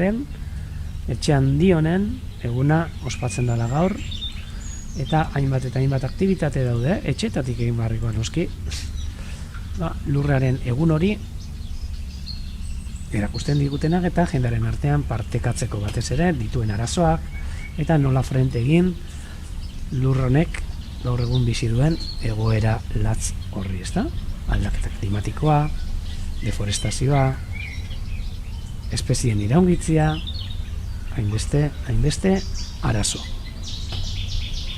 handi honen eguna ospatzen dela gaur, eta hainbat aktibitate daude, etxetatik egin barrikoan noski. Lurraren egun hori erakusten digutenak eta jendaren artean partekatzeko batez ere dituen arazoak eta nola frente egin lur honek gaur egun bizi duen egoera latz horri, ezta? Aldaketa klimatikoa, deforestazioa, espezien iraungitzia, hainbeste arazo.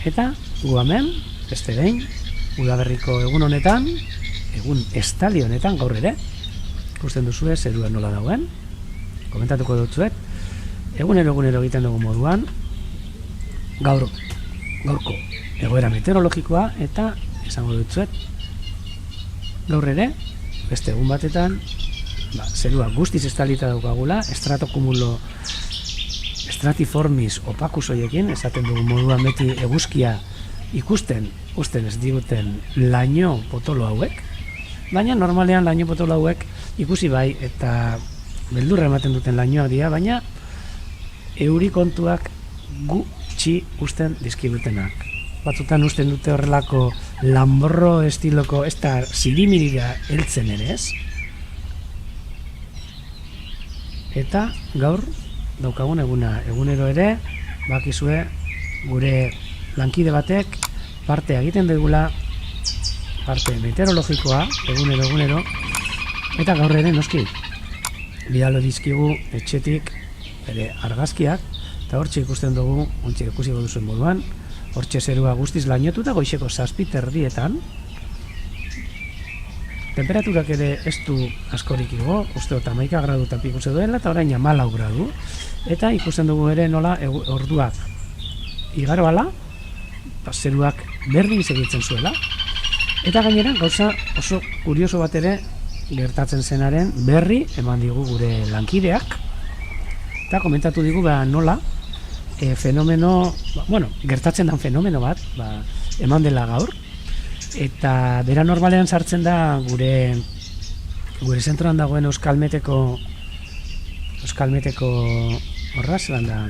Eta gu hemen, beste behin, udaberriko egun honetan, egun estali honetan gaur ere, ikusten duzue zerua nola dagoen, komentatuko dutzuet, egunero egiten dugu moduan, gaurko egoera meteorologikoa, eta esango dutzuet, gaur ere, beste egun batetan, zerua guztiz estalita daukagula, stratiformis opacus hoiekin, esaten dugu moduan beti eguzkia ikusten, usten ez diguten laino potolo hauek, baina normalean laino potolo hauek ikusi bai eta beldurra ematen duten lainoak dira, baina euri kontuak gutxi usten dizkidutenak. Batzutan usten dute horrelako lamborro estiloko, ez da zirimiriga heltzen ere ez. Eta gaur daukagun eguna, egunero ere, bakizue gure lankide batek parte egiten dugula, parte meteorologikoa, egunero, eta gaur ere noski bidalo dizkigu etxetik bere argazkiak, eta hortxe ikusten dugu, ontsi ikusiko duzuen moduan, hortxe zerua guztiz lainotuta goizeko 7:00 temperaturak ere ez du askorik igo, uste dut 11 gradu tapikuze duela, eta orain 14 gradu, eta ikusten dugu ere nola orduak igaro ala, zeruak berdin segitzen zuela, eta gainera gauza oso kurioso bat ere gertatzen zenaren berri eman digu gure lankideak, eta komentatu digu nola fenomeno, gertatzen den fenomeno bat eman dela gaur, eta bera normalean sartzen da gure zentroan dagoen euskalmeteko horra, zelan da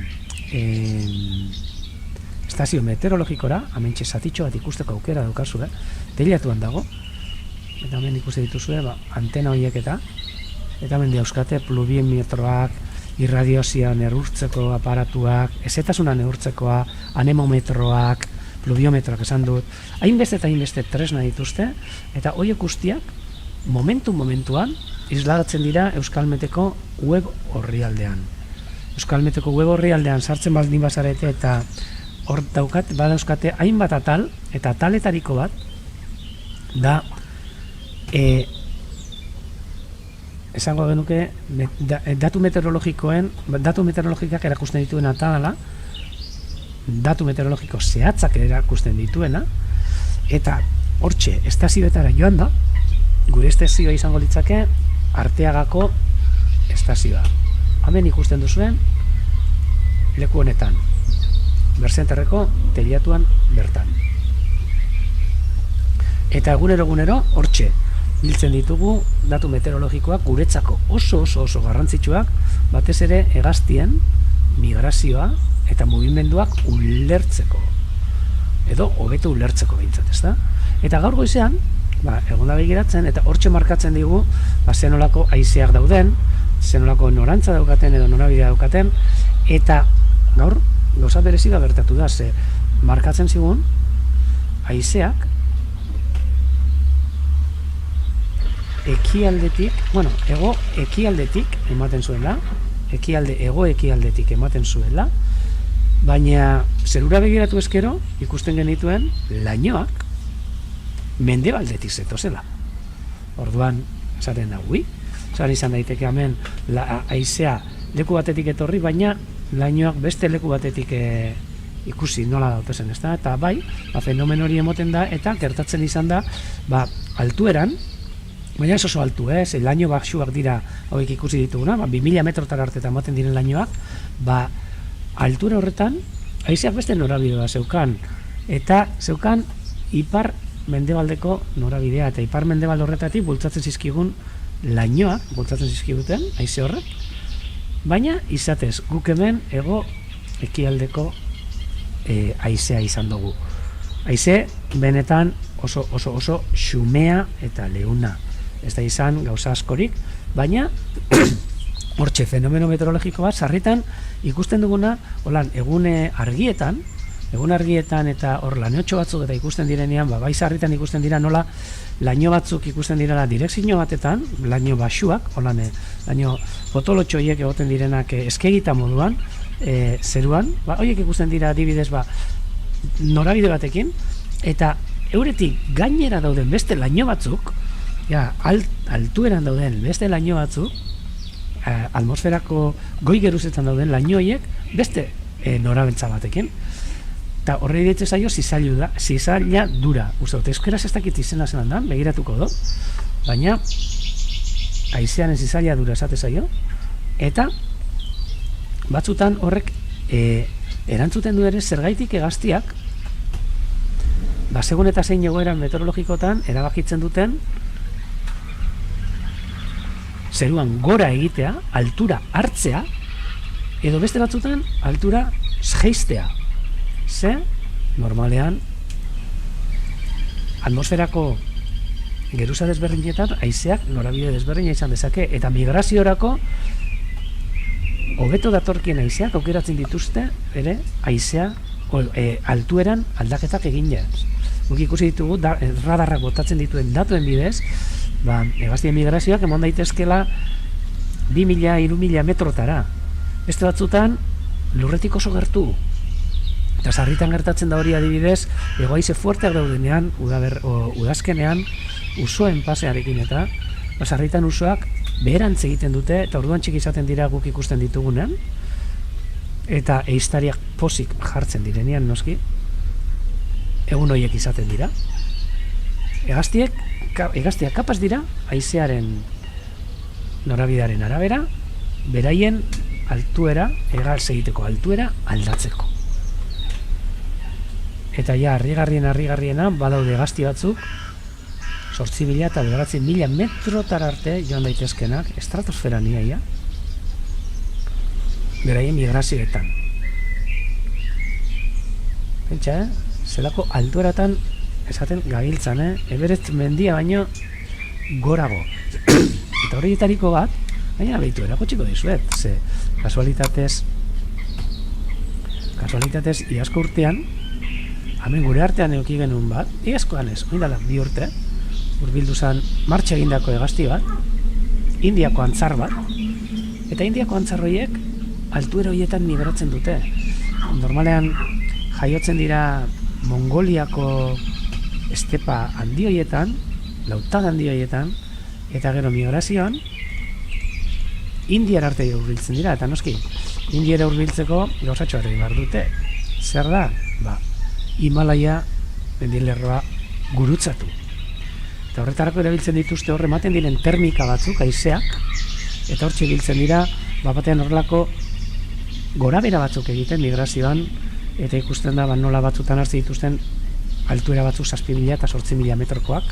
estazio meteorologikora, hementxe zatitxo bat ikusteko aukera daukazu, teilatuan dago, eta hemen ikuste dituzue, antena horiek eta hemen dauzkate pluviometroak, irradiazioa neurtzeko aparatuak, ezetasuna neurtzekoa, anemometroak, pluviometroak esan dut, hainbeste tresna dituzte, eta horiek guztiak momentuan isladatzen dira Euskalmeteko web orrialdean. Euskalmeteko web orrialdean sartzen baldin bazarete eta hor badauzkate hainbat atal, eta ataletariko bat da esango genuke datu meteorologikak erakusten dituen atala, datu meteorologiko zehatzak erakusten dituena, eta hortxe estazioetara joan da, gure estazioa izango litzake Arteagako estazioa. Hemen ikusten duzuen leku honetan, Berzenterreko teilatuan bertan. Eta egunero hortxe biltzen ditugu datu meteorologikoak guretzako oso garrantzitsuak, batez ere hegaztien migrazioa eta mugimenduak ulertzeko, edo hobeto ulertzeko behintzat, ezta? Eta gaur goizean, egon da begiratzen, eta hortxe markatzen digu, zenolako haizeak dauden, zenolako norantza daukaten edo norabidea daukaten, eta gaur gauza berezia gertatu da, ze markatzen zigun haizeak hego ekialdetik ematen zuela, hego ekialdetik ematen zuela, baina zerura begiratu ezkero ikusten genituen lainoak mendebaldetik zetozela. Orduan, esaten ui, izan daiteke hemen haizea leku batetik etorri, baina lainoak beste leku batetik ikusi nola dautezen, ezta? Eta bai, fenomen hori emoten da, eta gertatzen izan da, altueran, baina ez oso altu, laino baxuak dira hauek ikusi dituguna, 2000 metrotara arte ematen diren lainoak, altura horretan, haizeak beste norabide bat zeukan, eta zeukan ipar mendebaldeko norabidea, eta ipar mendebalde horretatik bultzatzen zizkigun lainoak, bultzatzen zizkiguten, haize horrek, baina izatez, guk hemen ego ekialdeko haizea izan dugu. Haize, benetan oso xumea eta leuna. Ez da izan gauza askorik, baina hortxe fenomeno meteorologiko bat, sarritan ikusten duguna, holan, egun argietan eta hor lainotxo batzuk eta ikusten direnean, bai sarritan ikusten dira nola laino batzuk ikusten direla direkzio batetan, laino baxuak, holan, laino potolotxoiek egoten direnak eskegita moduan, zeruan, horiek ikusten dira adibidez norabide batekin, eta euretik gainera dauden beste laino batzuk, altueran dauden beste laino batzuk, atmosferako goi geruzetan dauden laino horiek beste norabentza batekin. Eta horre ditzen zaio zizaila dura. Uste dut, euskeraz ez dakit izena zelan da, begiratuko do, baina haizearen zizaila dura esate zaio, eta batzutan horrek erantzuten du ere zergaitik hegaztiak segun eta zein egoeran meteorologikotan erabakitzen duten zeruan gora egitea, altura hartzea, edo beste batzutan altura jeistea. Ze, normalean, atmosferako geruza desberdinetan haizeak norabide desberdina izan dezake, eta migraziorako hobeto datorkien haizeak aukeratzen dituzte ere haizea altueran aldaketak egin jaz. Guk ikusi ditugu radarrak botatzen dituen datuen bidez, hegaztien migrazioak emon daitezkela 2000-3000 metrotara. Beste batzutan lurretik oso gertu. Eta sarritan gertatzen da hori adibidez, haize fuerteak daudenean, udazkenean, usoen pasearekin eta sarritan usoak beherantz egiten dute, eta orduan txiki izaten dira guk ikusten ditugunean, eta eiztariak pozik jartzen direnean noski, egun horiek izaten dira. Hegaztiak kapaz dira, haizearen norabidearen arabera, beraien altuera, hegaz egiteko altuera aldatzeko. Eta harrigarriena, badaude hegazti batzuk, 8.000 eta 9.000 metrotara arte joan daitezkenak, estratosferan iaia, beraien migrazioetan. Pentsa, zelako altueratan esaten gabiltzan, Everest mendia baino gorago. Eta horietariko bat, baina behitu erakotsiko dizuet, ze kasualitatez iazko urtean, hemen gure artean euki genuen bat, iazkoan ez, oindala 2 urte, urbildu zen martxa egindako hegazti bat, Indiako antzar bat, eta Indiako antzar horiek altuera horietan migratzen dute. Normalean jaiotzen dira Mongoliako estepa handi horietan, lautad handi horietan, eta gero migrazioan Indiara arte hurbiltzen dira, eta noski, Indiara hurbiltzeko gauzatxo harri behar dute. Zer da? Himalaia mendilerroa gurutzatu. Eta horretarako erabiltzen dituzte horre ematen diren termika batzuk, haizeak, eta hortxe biltzen dira, batean horrelako gorabera batzuk egiten migrazioan, eta ikusten da nola batzutan hartzen dituzten altuera batzuk 7.000 eta 8.000 metrokoak,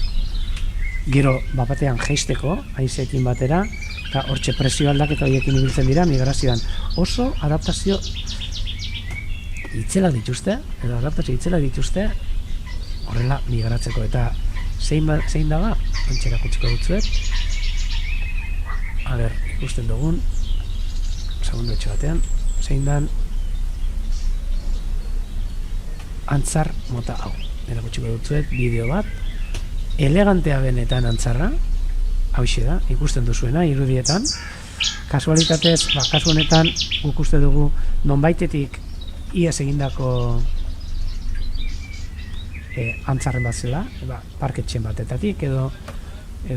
gero batean jeisteko, haizeekin batera, eta hortxe presio aldaketa horiekin ibiltzen dira migrazioan. Oso adaptazio itzela dituzte, horrela migratzeko, eta zein da ba? Antxera kutsiko dutzuet. Ikusten dugun, segundu etxe batean, zein dan antzar mota hau. Erakutsiko dutzuet bideo bat, elegantea benetan antzarra, hauxe da, ikusten duzuena, irudietan. Kasualitatez, kasu honetan, guk uste dugu nonbaitetik iaz egindako antzarren bat zela, parketxen batetatik edo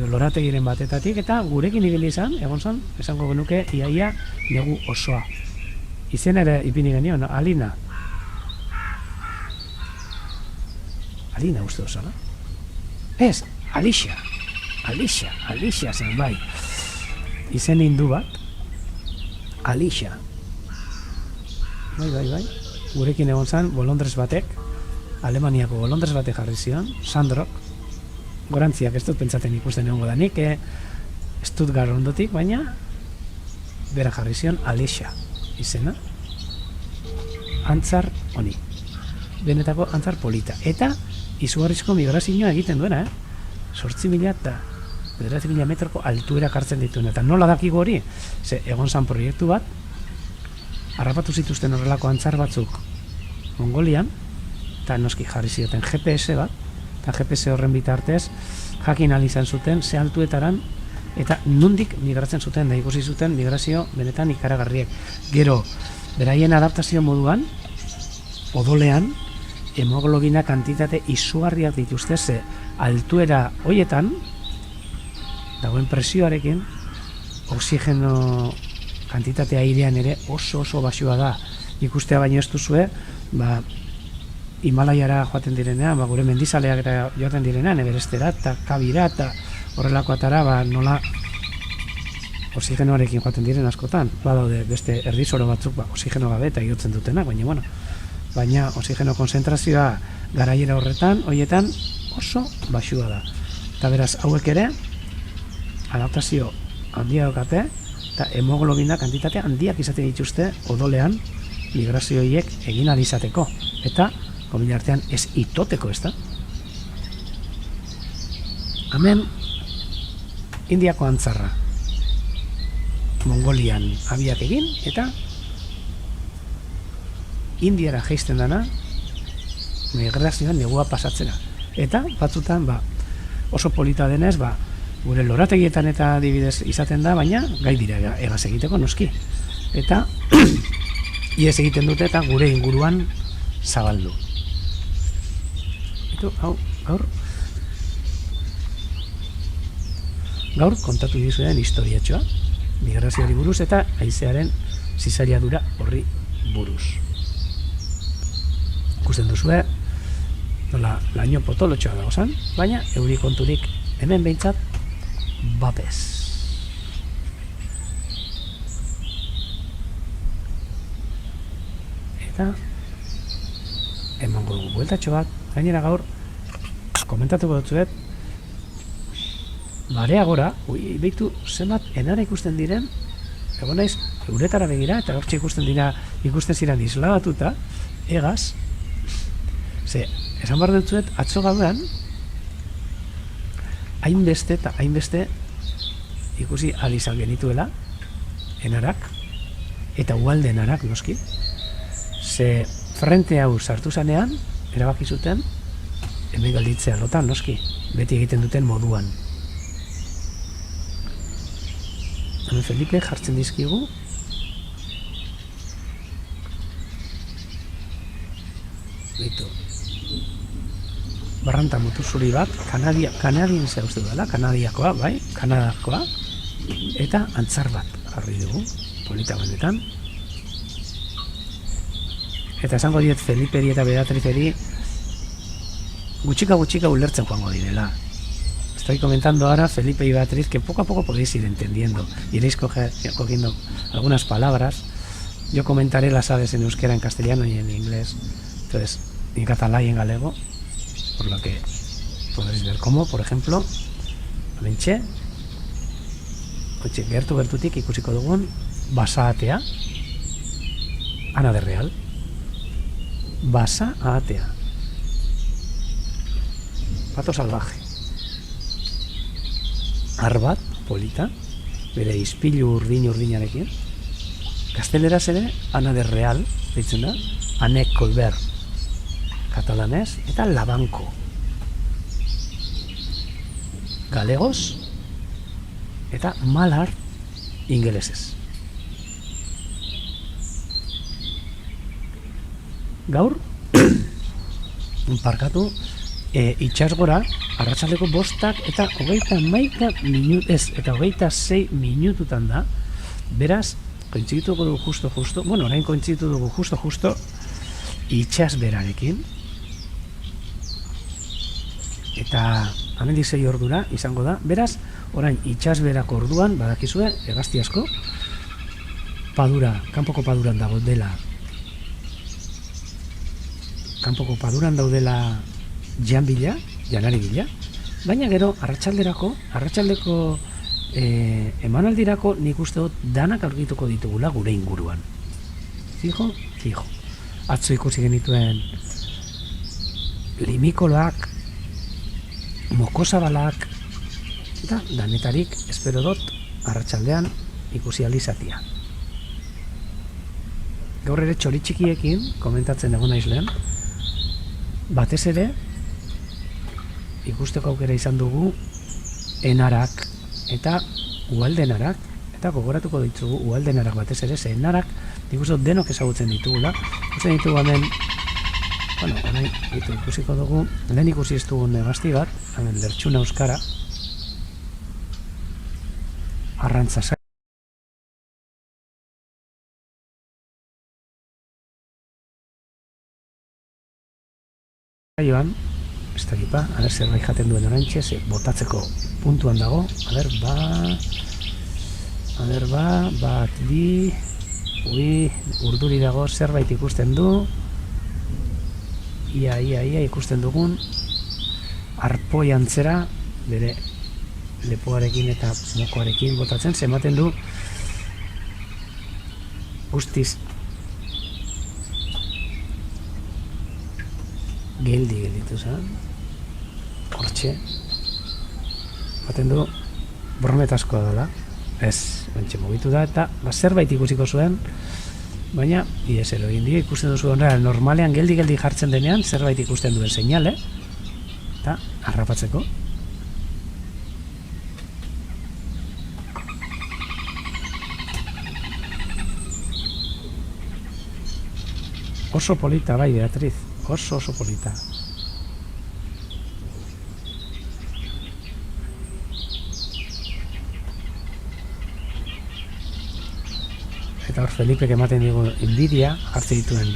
lorategiren batetatik, eta gurekin ibili izan, egon zan, esango genuke iaia negu osoa. Izen ere ipini genion, Alina. Alina uste osala? Ez, Alicia zen, bai. Izen hindu bat, Alicia. Bai. Gurekin egon zan, bolondrez batek, Alemaniako bolondrez batek jarri zion, Sandrok, gorantziak ez dut pentsaten ikusten egongo da nik, Stuttgart ondotik, baina bera jarri zion Alicia izena, antzar honi, benetako antzar polita, eta izugarrizko migrazioa egiten duena, 8.000 eta 9.000 metroko altuera kartzen dituen, eta nola dakigu hori? Ze egon zan proiektu bat, harrapatu zituzten horrelako antzar batzuk Mongolian, eta noski jarri zioten GPS bat, eta GPS horren bitartez jakin ahal izan zuten ze altuetaran eta nondik migratzen zuten, da ikusi zuten migrazio benetan ikaragarriek. Gero, beraien adaptazio moduan, odolean, hemoglobina kantitate izugarriak dituzte, ze altuera hoietan, dagoen presioarekin, oxigeno kantitate airean ere oso baxua da. Ikustea baino ez duzue, Himalaiara joaten direnean, gure mendizaleak joaten direnean, Everestera eta Kabira eta horrelakoatara, nola oxigenoarekin joaten diren askotan. Badaude beste erdizoro batzuk oxigeno gabe eta igotzen dutenak, baina oxigeno konzentrazioa garaiera horretan, hoietan oso baxua da. Eta beraz, hauek ere, adaptazio handia daukate, eta hemoglobina kantitate handiak izaten dituzte odolean migrazioiek egin ahal izateko. Eta, komila artean, ez itoteko, ez da? Hemen, Indiako antzarra. Mongolian abiak egin, eta Indiara jaisten dana migrazioan negua pasatzera. Eta, batzutan, oso polita denez, gure lorategietan eta adibidez izaten da, baina gai dira egaz egiteko noski. Eta, iez egiten dute eta gure inguruan zabaldu. Gaur kontatu dizuen historiatxoa, migrazioari buruz eta haizearen zizariadura horri buruz. Ikusten duzue, nola laino potolotxoa dagozan, baina euri konturik hemen behintzat bapez. Eta emango dugu bueltatxo bat, gainera gaur komentatuko dutzuet marea gora, behitu zenbat enara ikusten diren, egon naiz uretara begira eta hortxe ikusten ziren islabatuta, egaz, ze, esan behar dutzuet, atzo gaudean hainbeste eta hainbeste ikusi alizal genituela enarak, eta ualde enarak noski, ze frente hau sartu zanean, erabaki zuten, hemen galditzea lotan noski, beti egiten duten moduan. Hemen Felipe jartzen dizkigu, beitu, barranta mutu zuri bat, kanadien zea uste dela, kanadiakoa, bai, kanadakoa, eta antzar bat jarri dugu, polita benetan. Eta esango diet Feliperi eta Beatrizeri gutxika ulertzen joango direla. Estoy comentando ahora Felipe y Beatriz que poco a poco podéis ir entendiendo. Iréis cogiendo algunas palabras. Yo comentaré las aves en euskera, en castellano y en inglés. Entonces, en catalán y en galego. Por lo que podréis ver cómo, por ejemplo, Mentxe, gertutik ikusiko dugun basaatea, Ana de Real. Basa atea. Pato salvaje. Arbat, polita, bere izpilu urdinarekin. Gazteleraz ere, Ana de Real, deitzen da, Anek Colbert, katalanez, eta Labanko. Galegos, eta Mallard, ingelesez. gaur, parkatu, itxasgora, arratsaldeko 5 eta 31 minutu, eta 26 minututan da, beraz, kointzituko dugu justo, bueno, orain kointzitu dugu justo, itxasberarekin, eta amendik 6 ordura izango da, beraz, orain itxasberako orduan, badakizue, hegazti asko, kanpoko paduran dago dela, kanpoko paduran daudela janari bila, baina gero arratsaldeko emanaldirako nik uste dut danak aurkituko ditugula gure inguruan. Fijo. Atzo ikusi genituen limikoloak, mokozabalak, eta danetarik espero dut arratsaldean ikusi alizatia. Gaur ere txori txikiekin, komentatzen egon naiz lehen, batez ere, ikusteko aukera izan dugu enarak eta uhaldenarak, eta gogoratuko ditugu uhaldenarak batez ere, ze enarak ikusten denok ezagutzen ditugula, ikusten ditugu hemen, bueno, orain ikusiko dugu, lehen ikusi ez dugun hegazti bat, hemen lertxuna euskara, arrantza saioan, ez dakipa, zerbait jaten duen oraintxe, ze botatzeko puntuan dago, bat, bi, urduri dago, zerbait ikusten du, ia ikusten dugun, arpoi antzera, bere lepoarekin eta mokoarekin botatzen, ematen du, guztiz, gelditu zen, hortxe, baten du, borrometazkoa dela, ez, bentsi mugitu da, eta zerbait ikusiko zuen, baina, iesero egin dio, ikusten duzu honera, normalean geldi jartzen denean, zerbait ikusten duen seinale, eta harrapatzeko. Oso polita, bai, Beatriz, oso polita. Eta hor Felipek ematen digu inbidia, hartze dituen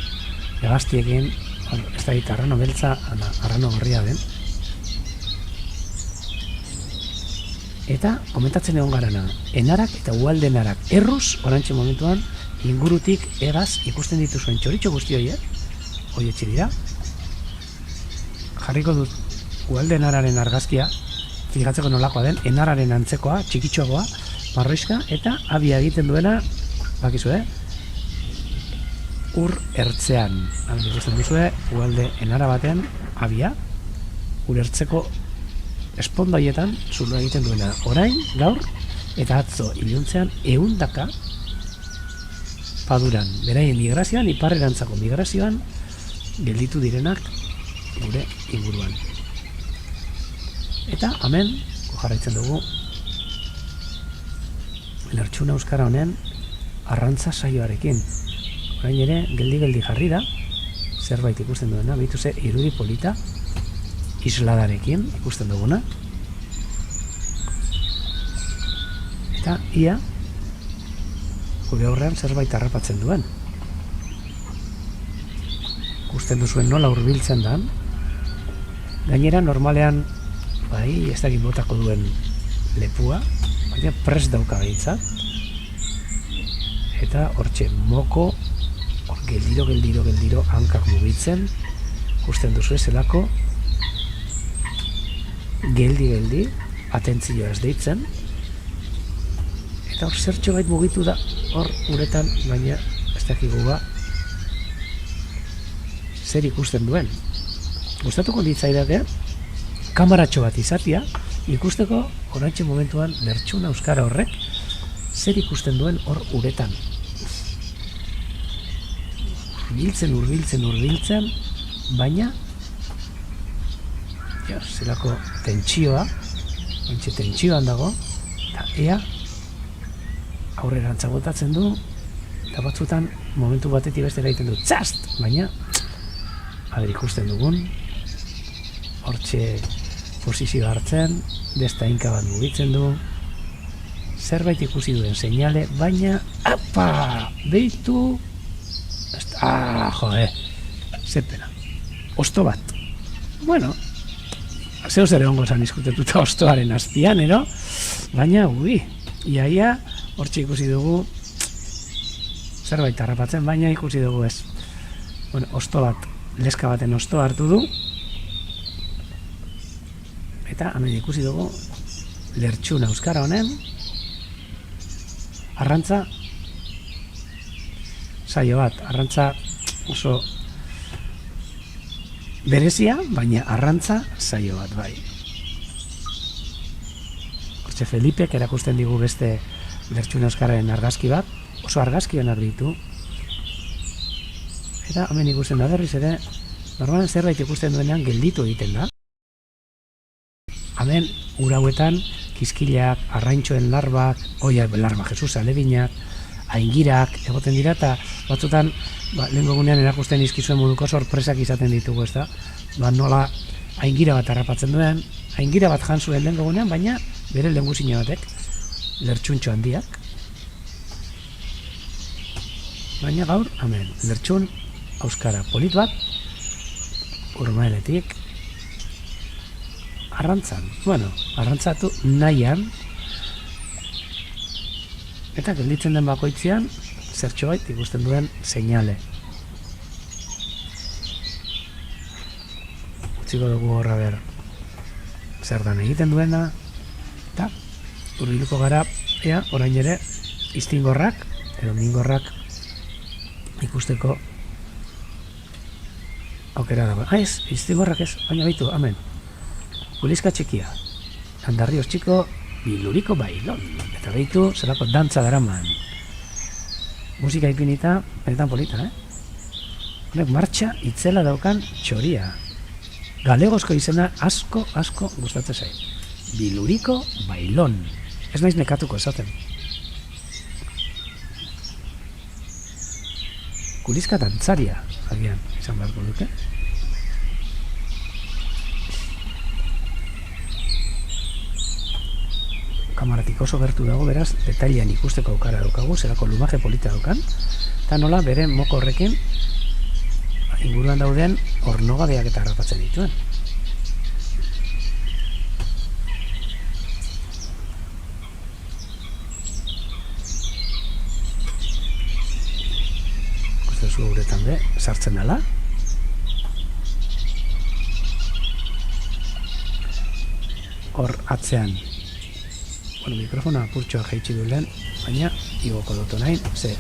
hegaztiekin, ez da dit arrano beltza, arrano gorria den. Eta komentatzen egon garana, enarak eta uhaldenarak erruz, orantxe momentuan, ingurutik egaz ikusten dituzuen txoritxo guzti horiek, hoietxe dira. Jarriko dut uhaldenararen argazkia, fijatzeko nolakoa den, enararen antzekoa, txikitxoagoa, marroizka, eta abia egiten duena, bakizue, ur ertzean. Ikusten duzue, uhalde enara batean, abia, ur ertzeko esponda horietan zulo egiten duena. Orain, gaur, eta atzo iluntzean, 100 paduran. Beraien migrazioan, iparrerantzako migrazioan, gelditu direnak gure inguruan. Eta, hemen, jarraitzen dugu, lertxuna euskara honen, arrantza saioarekin. Orain ere, geldi jarri da, zerbait ikusten duena, behitu ze irudi polita, isladarekin ikusten duguna. Eta ia, gure aurrean zerbait harrapatzen duen. Ikusten duzuen nola hurbiltzen dan. Gainera, normalean, bai, ez dakit botako duen lepua, baina prest dauka behintzat. Eta hortxe moko, geldiro, hankak mugitzen, ikusten duzu zelako, geldi, atentzioa ez deitzen, eta hor zertxo bait mugitu da, hor uretan, baina ez dakigu ba, zer ikusten duen. Gustatuko ditzaidea, kamaratxo bat izatia, ikusteko orantxe momentuan lertxuna euskara horrek, zer ikusten duen hor uretan. Hurbiltzen, baina zelako tentsioa, tentsioan dago, eta ea aurrerantza botatzen du, eta batzutan momentu batetik bestera egiten du, txast! Baina aber ikusten dugun, hortxe posizio hartzen, besta inka bat mugitzen du, zerbait ikusi duen seinale, baina, apa, beitu, zepena, osto bat. Bueno, zeu zer egongo zan izkutetuta ostoaren azpian, ero? Baina, iaia, hortxe ikusi dugu, zerbait harrapatzen, baina ikusi dugu ez. Bueno, osto bat, leska baten osto hartu du, eta hemen ikusi dugu, lertxun euskara honen, arrantza, saio bat, arrantza oso berezia, baina arrantza saio bat, bai. Hortxe Felipek erakusten digu beste lertxun euskararen argazki bat, oso argazki honak ditu. Eta hemen ikusten da berriz ere, normalen zerbait ikusten duenean gelditu egiten da. Hemen urauetan kizkileak, arraintxoen larbak, larba Jesus alebinak, aingirak egoten dira, eta batzutan lehenko gunean erakusten izkizuen moduko sorpresak izaten ditugu, ez da? Nola aingira bat harrapatzen duen, aingira bat jan zuen lehenko gunean, baina bere lehengusina batek, lertxuntxo handiak. Baina gaur, hemen, lertxun, euskara polit bat, urmaeletik, arrantzan, arrantzatu nahian, eta gelditzen den bakoitzean, zertxo bait ikusten duen seinale. Utziko dugu horra ber, zer dan egiten duena, eta hurbiluko gara, orain ere, iztingorrak, edo mingorrak ikusteko aukera dago. Ez, iztingorrak ez, baina baitu, hemen. Kulizka txikia, Andarrios txiko, biluriko bailon. Eta behitu, zelako dantza daraman. Musika ipinita, benetan polita, Honek martxa itzela daukan txoria. Galegozko izena asko gustatzen zait. Biluriko bailon. Ez naiz nekatuko esaten. Kulizka dantzaria, agian, izan beharko dute. Kamaratik oso gertu dago, beraz, detailean ikusteko aukera daukagu, zerako lumaje polita daukan, eta nola bere moko horrekin inguruan dauden ornogabeak eta harrapatzen dituen. Ikusten uretan be, sartzen dela. Hor atzean mikrofona apurtxoa jaitsi du lehen, baina igoko dutu nahi, ze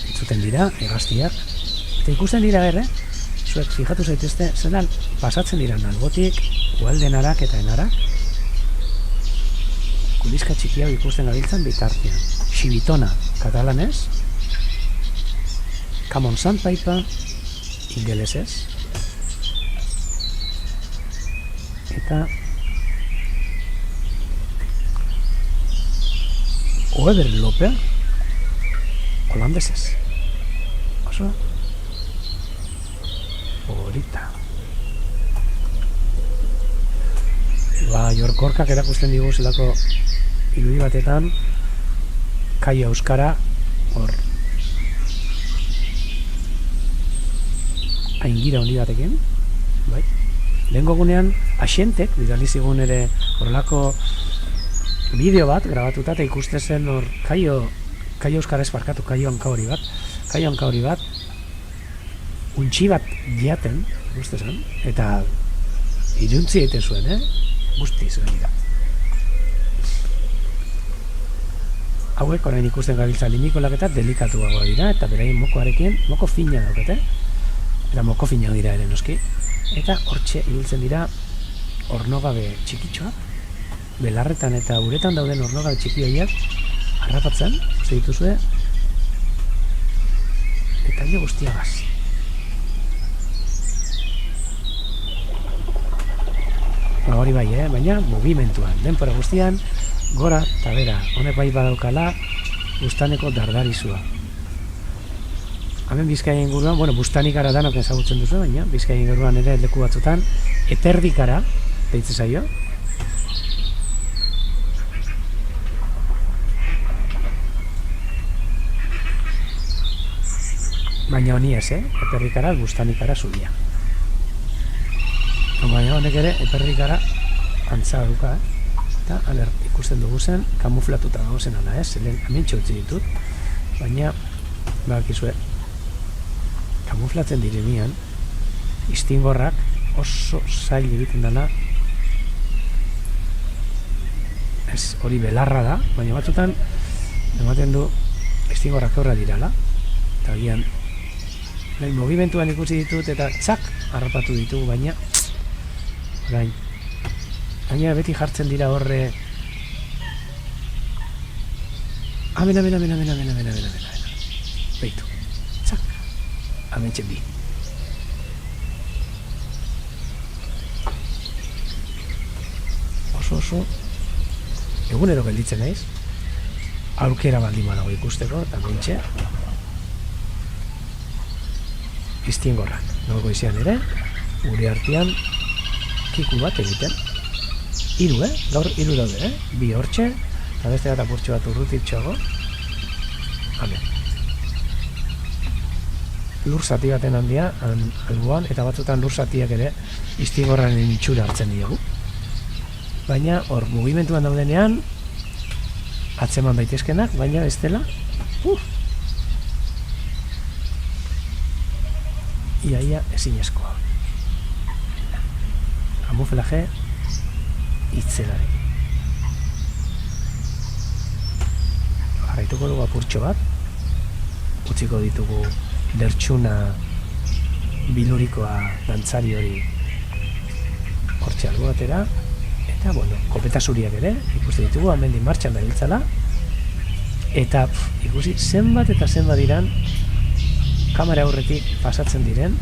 entzuten dira, egaztiak, eta ikusten dira zuek fijatu zaitezte, zelan pasatzen dira albotik, ualdenarak eta enarak, kulizka txiki hau ikusten gabiltzan bitartean. Xibitona katalanez, Common Sandpiper ingelesez, eta Oederlope holandesez. Oso polita. Jorkorkak erakusten digu zelako irudi batetan kaio euskara hor aingira handi batekin, bai. Lehenko gunean asientek bidali zigun ere horrelako bideo bat grabatuta eta ikuste zen hor kaio euskaraz barkatu, kaio hanka hori bat untxi bat jaten, ikuste zen, eta iruntzi egiten zuen, guztiz gainera. Hauek orain ikusten gabiltza limikolak eta delikatuagoa dira, eta beraien mokoarekin, moko fina daukate, eta moko fina dira ere noski, eta hortxe ibiltzen dira ornogabe txikitxoak, belarretan eta uretan dauden ornogabe txiki horiek harrapatzen, uste dituzue, detaile guztiagaz. Hori bai, baina mugimenduan, denpora guztian, gora eta bera, honek bai badaukala, ustaneko dardarizua. hemen Bizkaia inguruan, bueno, Bustanikara danok ezagutzen duzu, baina Bizkaia inguruan ere leku batzutan Eperdikara deitzen zaio. Baina honi ez, Eperdikara, Bustanikara zubia. Baina honek ere Eperdikara antza duka, eta ikusten dugu zen kamuflatuta dago zen ala, zelen amintxe utzi ditut, baina bakizue kamuflatzen direnean istingorrak oso zail egiten dela, ez hori belarra da, baina batzutan ematen du istingorrak horra dirala, eta gian mugimenduan ikusi ditut eta txak harrapatu ditugu, baina orain gaina beti jartzen dira horre amen beitu txak amentxe bi oso egunero gelditzen naiz aukera baldin badago ikusteko eta amentxe istingorrak gaur goizean ere gure artean kiku bat egiten. Gaur 3 daude, bi hortxe, eta beste bat apurtxo bat urrutitxoago. Lur zati baten handia, alboan, eta batzutan lur zatiak ere istingorraren itxura hartzen diogu. Baina hor mugimenduan daudenean atzeman daitezkenak, baina bestela iaia ezinezkoa. Kamuflaje itzelari. Jarraituko dugu apurtxo bat, utziko ditugu lertxuna bilurikoa dantzari hori hortxe albo batera, eta kopeta zuriak ere ikusi ditugu, amendi martxan da biltzala, eta ikusi zenbat eta zenbat diran kamera aurretik pasatzen diren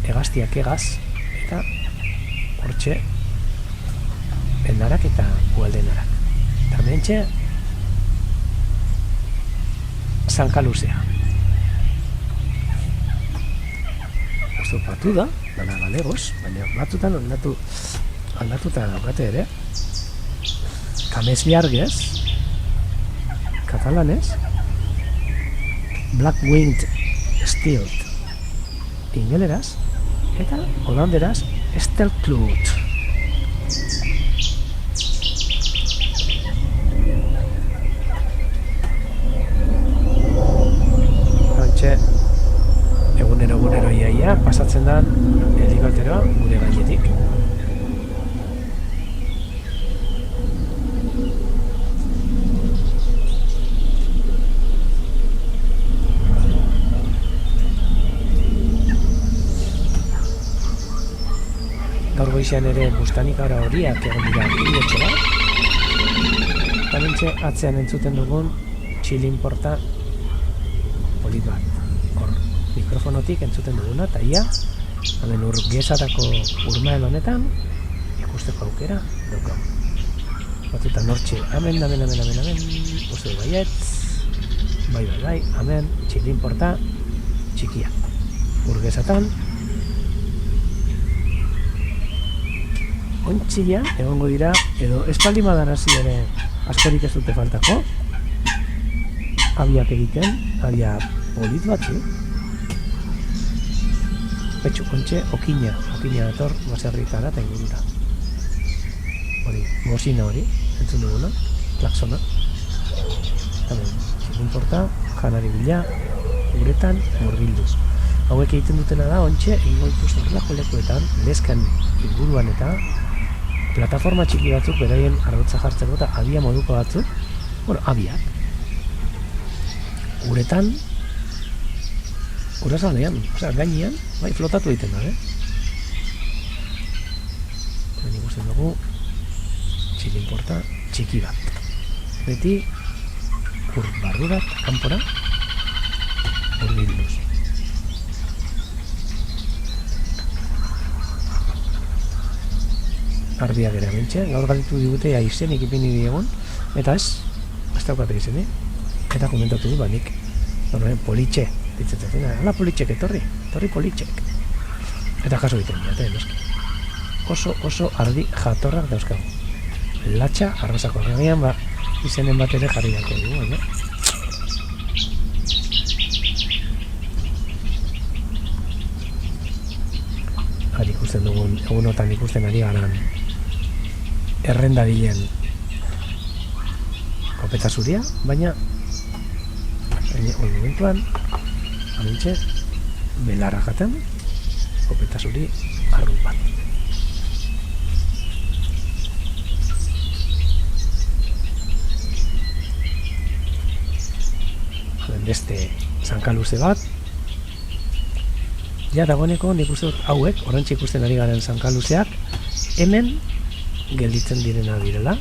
hegaztiak hegaz, eta hortxe endarak eta ualdenarak. Eta mentxe zankaluzea. Oztopatu da, dana galegoz, baina batzutan aldatuta daukate ere. Kamez biargez, katalanez, Black Winged Stilt ingeleraz, eta holanderaz Stelkloot. Hantxe, egunero iaia pasatzen da helikopteroa gure gainetik. Gaur goizean ere Bustanikara horiak egon dira bidetxe bat. Eta bentxe atzean entzuten dugun txilin porta polit bat. Hor mikrofonotik entzuten duguna, eta ia hemen urgezatako urmael honetan ikusteko aukera daukagu. Batzutan hortxe, amen, uste du baietz, bai, amen, txilin porta txikia. Urgezatan ontxila egongo dira, edo espaldi madarazi ere askorik ez dute faltako, abiak egiten, abia polit batzu, petxu kontxe, okina dator baserritara eta ingurura. Hori, bozina hori, entzun duguna, klaksona. Txilin porta, janari bila, uretan, murgilduz. Hauek egiten dutena da, ontxe, egingo ikusten horrelako lekuetan, leskan inguruan eta plataforma txiki batzuk beraien arrotza jartzeko eta abia moduko batzuk, abiak, uretan, urazalean, gainean, flotatu egiten da, Hemen ikusten dugu, txilin porta txiki bat. Beti, barrurat, kanpora, urbilduz. Ardiak ere mentxe, gaur galitu digute izenik ipini diegon, eta ez daukate izenik, eta komentatu du, nik politxe, ditzetzen, hala politxek etorri politxek. Eta jaso egiten dira, noski. Oso ardi jatorrak dauzkagu. Latxa, arrasako agian, izenen bat ere jarri dako dugu, baina. Ikusten dugun, egunotan ikusten ari garan errendadilen kopeta zuria, baina hori momentuan amintxe belarra jaten kopeta zuri arrun bat. Beste zankaluze bat. Ja, dagoeneko nik uste dut hauek, orantxe ikusten ari garen zankaluzeak, hemen gelditzen direna direla,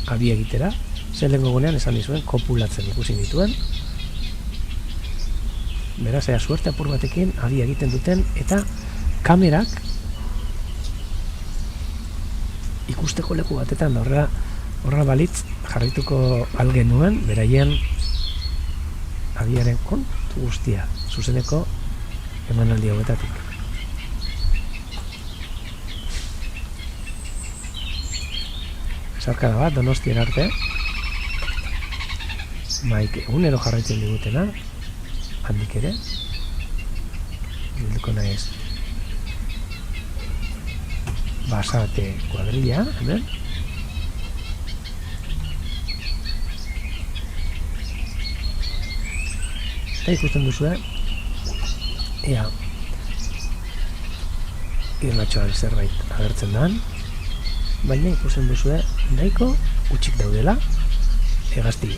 abi egitera, zer lehenko gunean esan dizuen, kopulatzen ikusi dituen. Beraz, suerte apur batekin, abi egiten duten, eta kamerak ikusteko leku batetan, da horra balitz jarrituko algenuen, beraien abiaren kontu guztia, zuzeneko emanaldi hauetatik. Sarkada bat, Donostien arte, maik egunero jarraitzen digutena, handik ere, bilduko naiz basate kuadrilla, hemen. Eta ikusten duzue, ea irratxoan zerbait agertzen dan, baina ikusten duzue nahiko utxik daudela, hegazti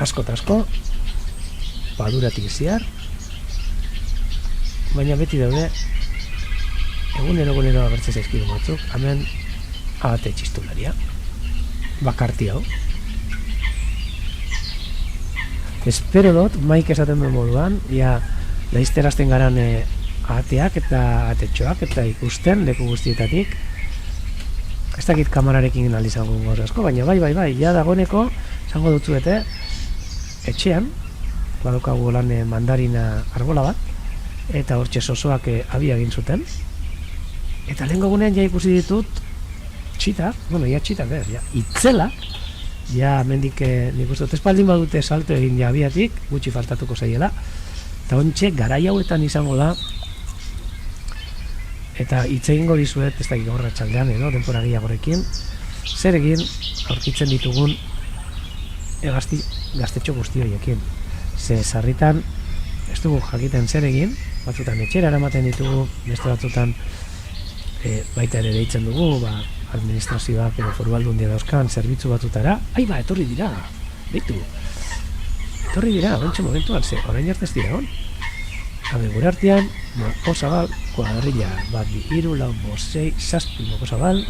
asko eta asko, paduratik ziar, baina beti daude egunero agertzen zaizkidu batzuk, hemen abate txistularia, bakarti hau. Espero dut, maik esaten duen moduan, ja, laizterazten garan ateak eta atetxoak eta ikusten leku guztietatik. Ez dakit kamararekin izango gaur asko, baina bai, ja dagoeneko, izango dutzuete, etxean, badukagu lan mandarina arbola bat, eta hortxe sosoak abia egin zuten. Eta lehen gogunean ja ikusi ditut txitak, itzelak, ja mendik nik uste dut espaldin badute salto egin ja abiatik, gutxi faltatuko zaiela. Eta ontxe, garai hauetan izango da, eta hitz egingo dizuet, ez dakik gaur atxaldean edo, denpora gehiagorekin, zer egin aurkitzen ditugun gaztetxo guzti horiekin. Ze sarritan, ez dugu jakiten zer egin, batzutan etxera eramaten ditugu, beste batzutan baita ere deitzen dugu, administrazioak edo foru aldundia dauzkan zerbitzu batutara, etorri dira, deitu. Etorri dira, ontsa momentuan, ze orain arte ez dira hon. Gure artean, Mokosabal kuadrilla, bat bi hiru, lau, bost, sei, zazpi Mokosabal,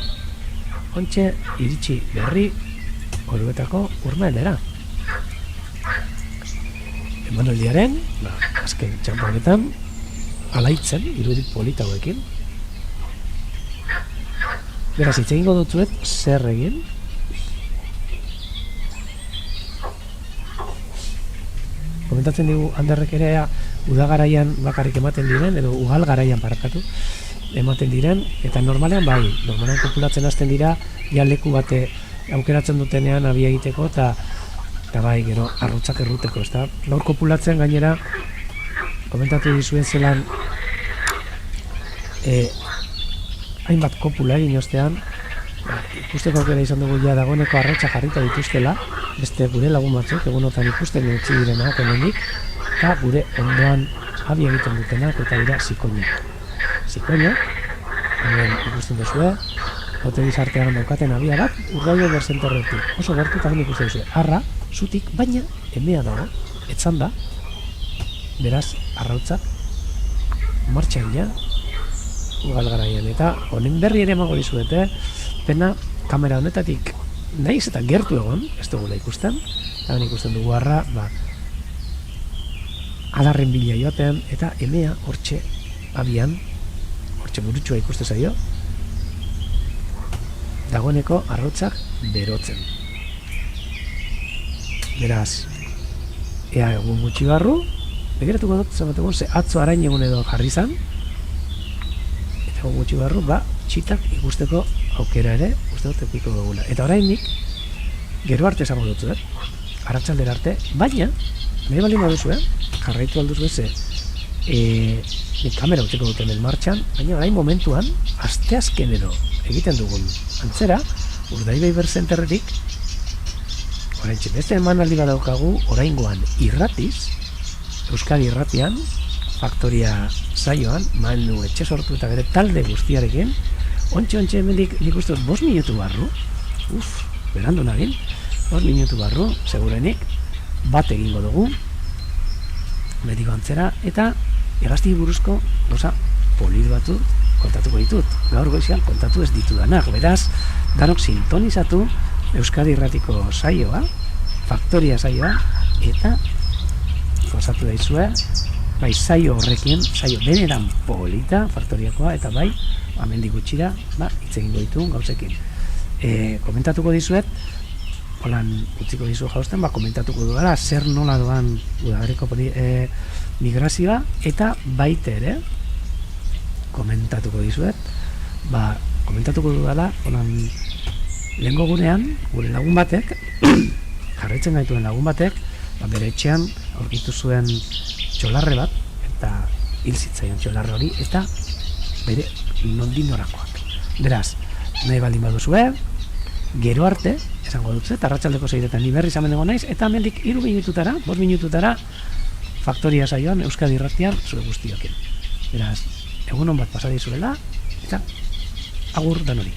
ontsa iritsi berri Oruetako urmaelera. Emanaldiaren, azken txamponetan, alaitzen, irudik polita hauekin. Beraz, hitz egingo dutzuet, zer egin. Komentatzen digu Anderrek ere udagaraian bakarrik ematen diren, edo ugal garaian parakatu, ematen diren, eta normalean normalean kopulatzen hasten dira, ja leku bate aukeratzen dutenean abia egiteko, eta gero, arrutzak erruteko, ezta? Gaur kopulatzen gainera, komentatu dizuen zelan, hainbat kopula egin ostean, ikusteko aukera izan dugu ja dagoeneko arratsa jarrita dituztela, beste gure lagun batzuk, egunotan ikusten utzi direnak hemendik, eta gure ondoan abi egiten dutenak, eta dira zikoinak. Zikoinak, hemen ikusten duzue, hote gizartean daukaten abia bat, urdaio berzenterretik. Oso gertutan ikusten duzue, arra, zutik, baina emea dago, etzan da, beraz, arrautzak, martxan ja, ugal garaian, eta honen berri ere emago dizuete, pena kamera honetatik naiz eta gertu egon, ez dugula ikusten, eta ikusten dugu arra, adarren bila joaten, eta emea hortxe abian, hortxe burutxua ikuste zaio, dagoeneko arrotzak berotzen. Beraz, ea egun gutxi barru, begiratuko dut, zabateko, ze atzo arain egun edo jarri zan, eta gutxi barru, txitak ikusteko aukera ere, uste dut epiko dugula. Eta orainik, gero arte esango dut, arratsaldera arte, baina, nahi baldin baduzu, jarraitu alduzu eze, nik kamera utziko duten den martxan, baina orain momentuan, asteazkenero egiten dugun antzera, Urdaibai Berzenterretik, orain beste emanaldi badaukagu, oraingoan irratiz, Euskadi irratian, Faktoria saioan, Manu etxe sortu eta bere talde guztiarekin, ontxe hemendik nik uste 5 minutu barru, berandu nagin, 5 minutu barru, segurenik, bat egingo dugu, betiko antzera, eta hegazti buruzko gauza polit batu kontatuko ditut. Gaur goizean kontatu ez ditudanak, beraz, danok sintonizatu Euskadi irratiko saioa, Faktoria saioa, eta gozatu daizue, bai saio horrekin, saio deneran polita, Faktoriakoa, eta bai, amendik gutxira, hitz egingo ditun gauzekin. Komentatuko dizuet, holan utziko dizu jausten, komentatuko dudala, zer nola doan Udaberriko migrazioa, eta baite ere, komentatuko dizuet, komentatuko dudala, holan lehengo gunean, gure lagun batek, jarraitzen gaituen lagun batek, bere etxean aurkitu zuen txolarre bat, eta hil zitzaion txolarre hori, eta bere nondinorakoak. Beraz, nahi baldin baduzue, gero arte, esango dut, eta arratsaldeko 6etan ni berriz hemen egon naiz, eta hemendik 3 minututara, 5 minututara, Faktoria saioan, Euskadi irratian, zure guztiokin. Beraz, egun hon bat pasadizuela, eta agur danori.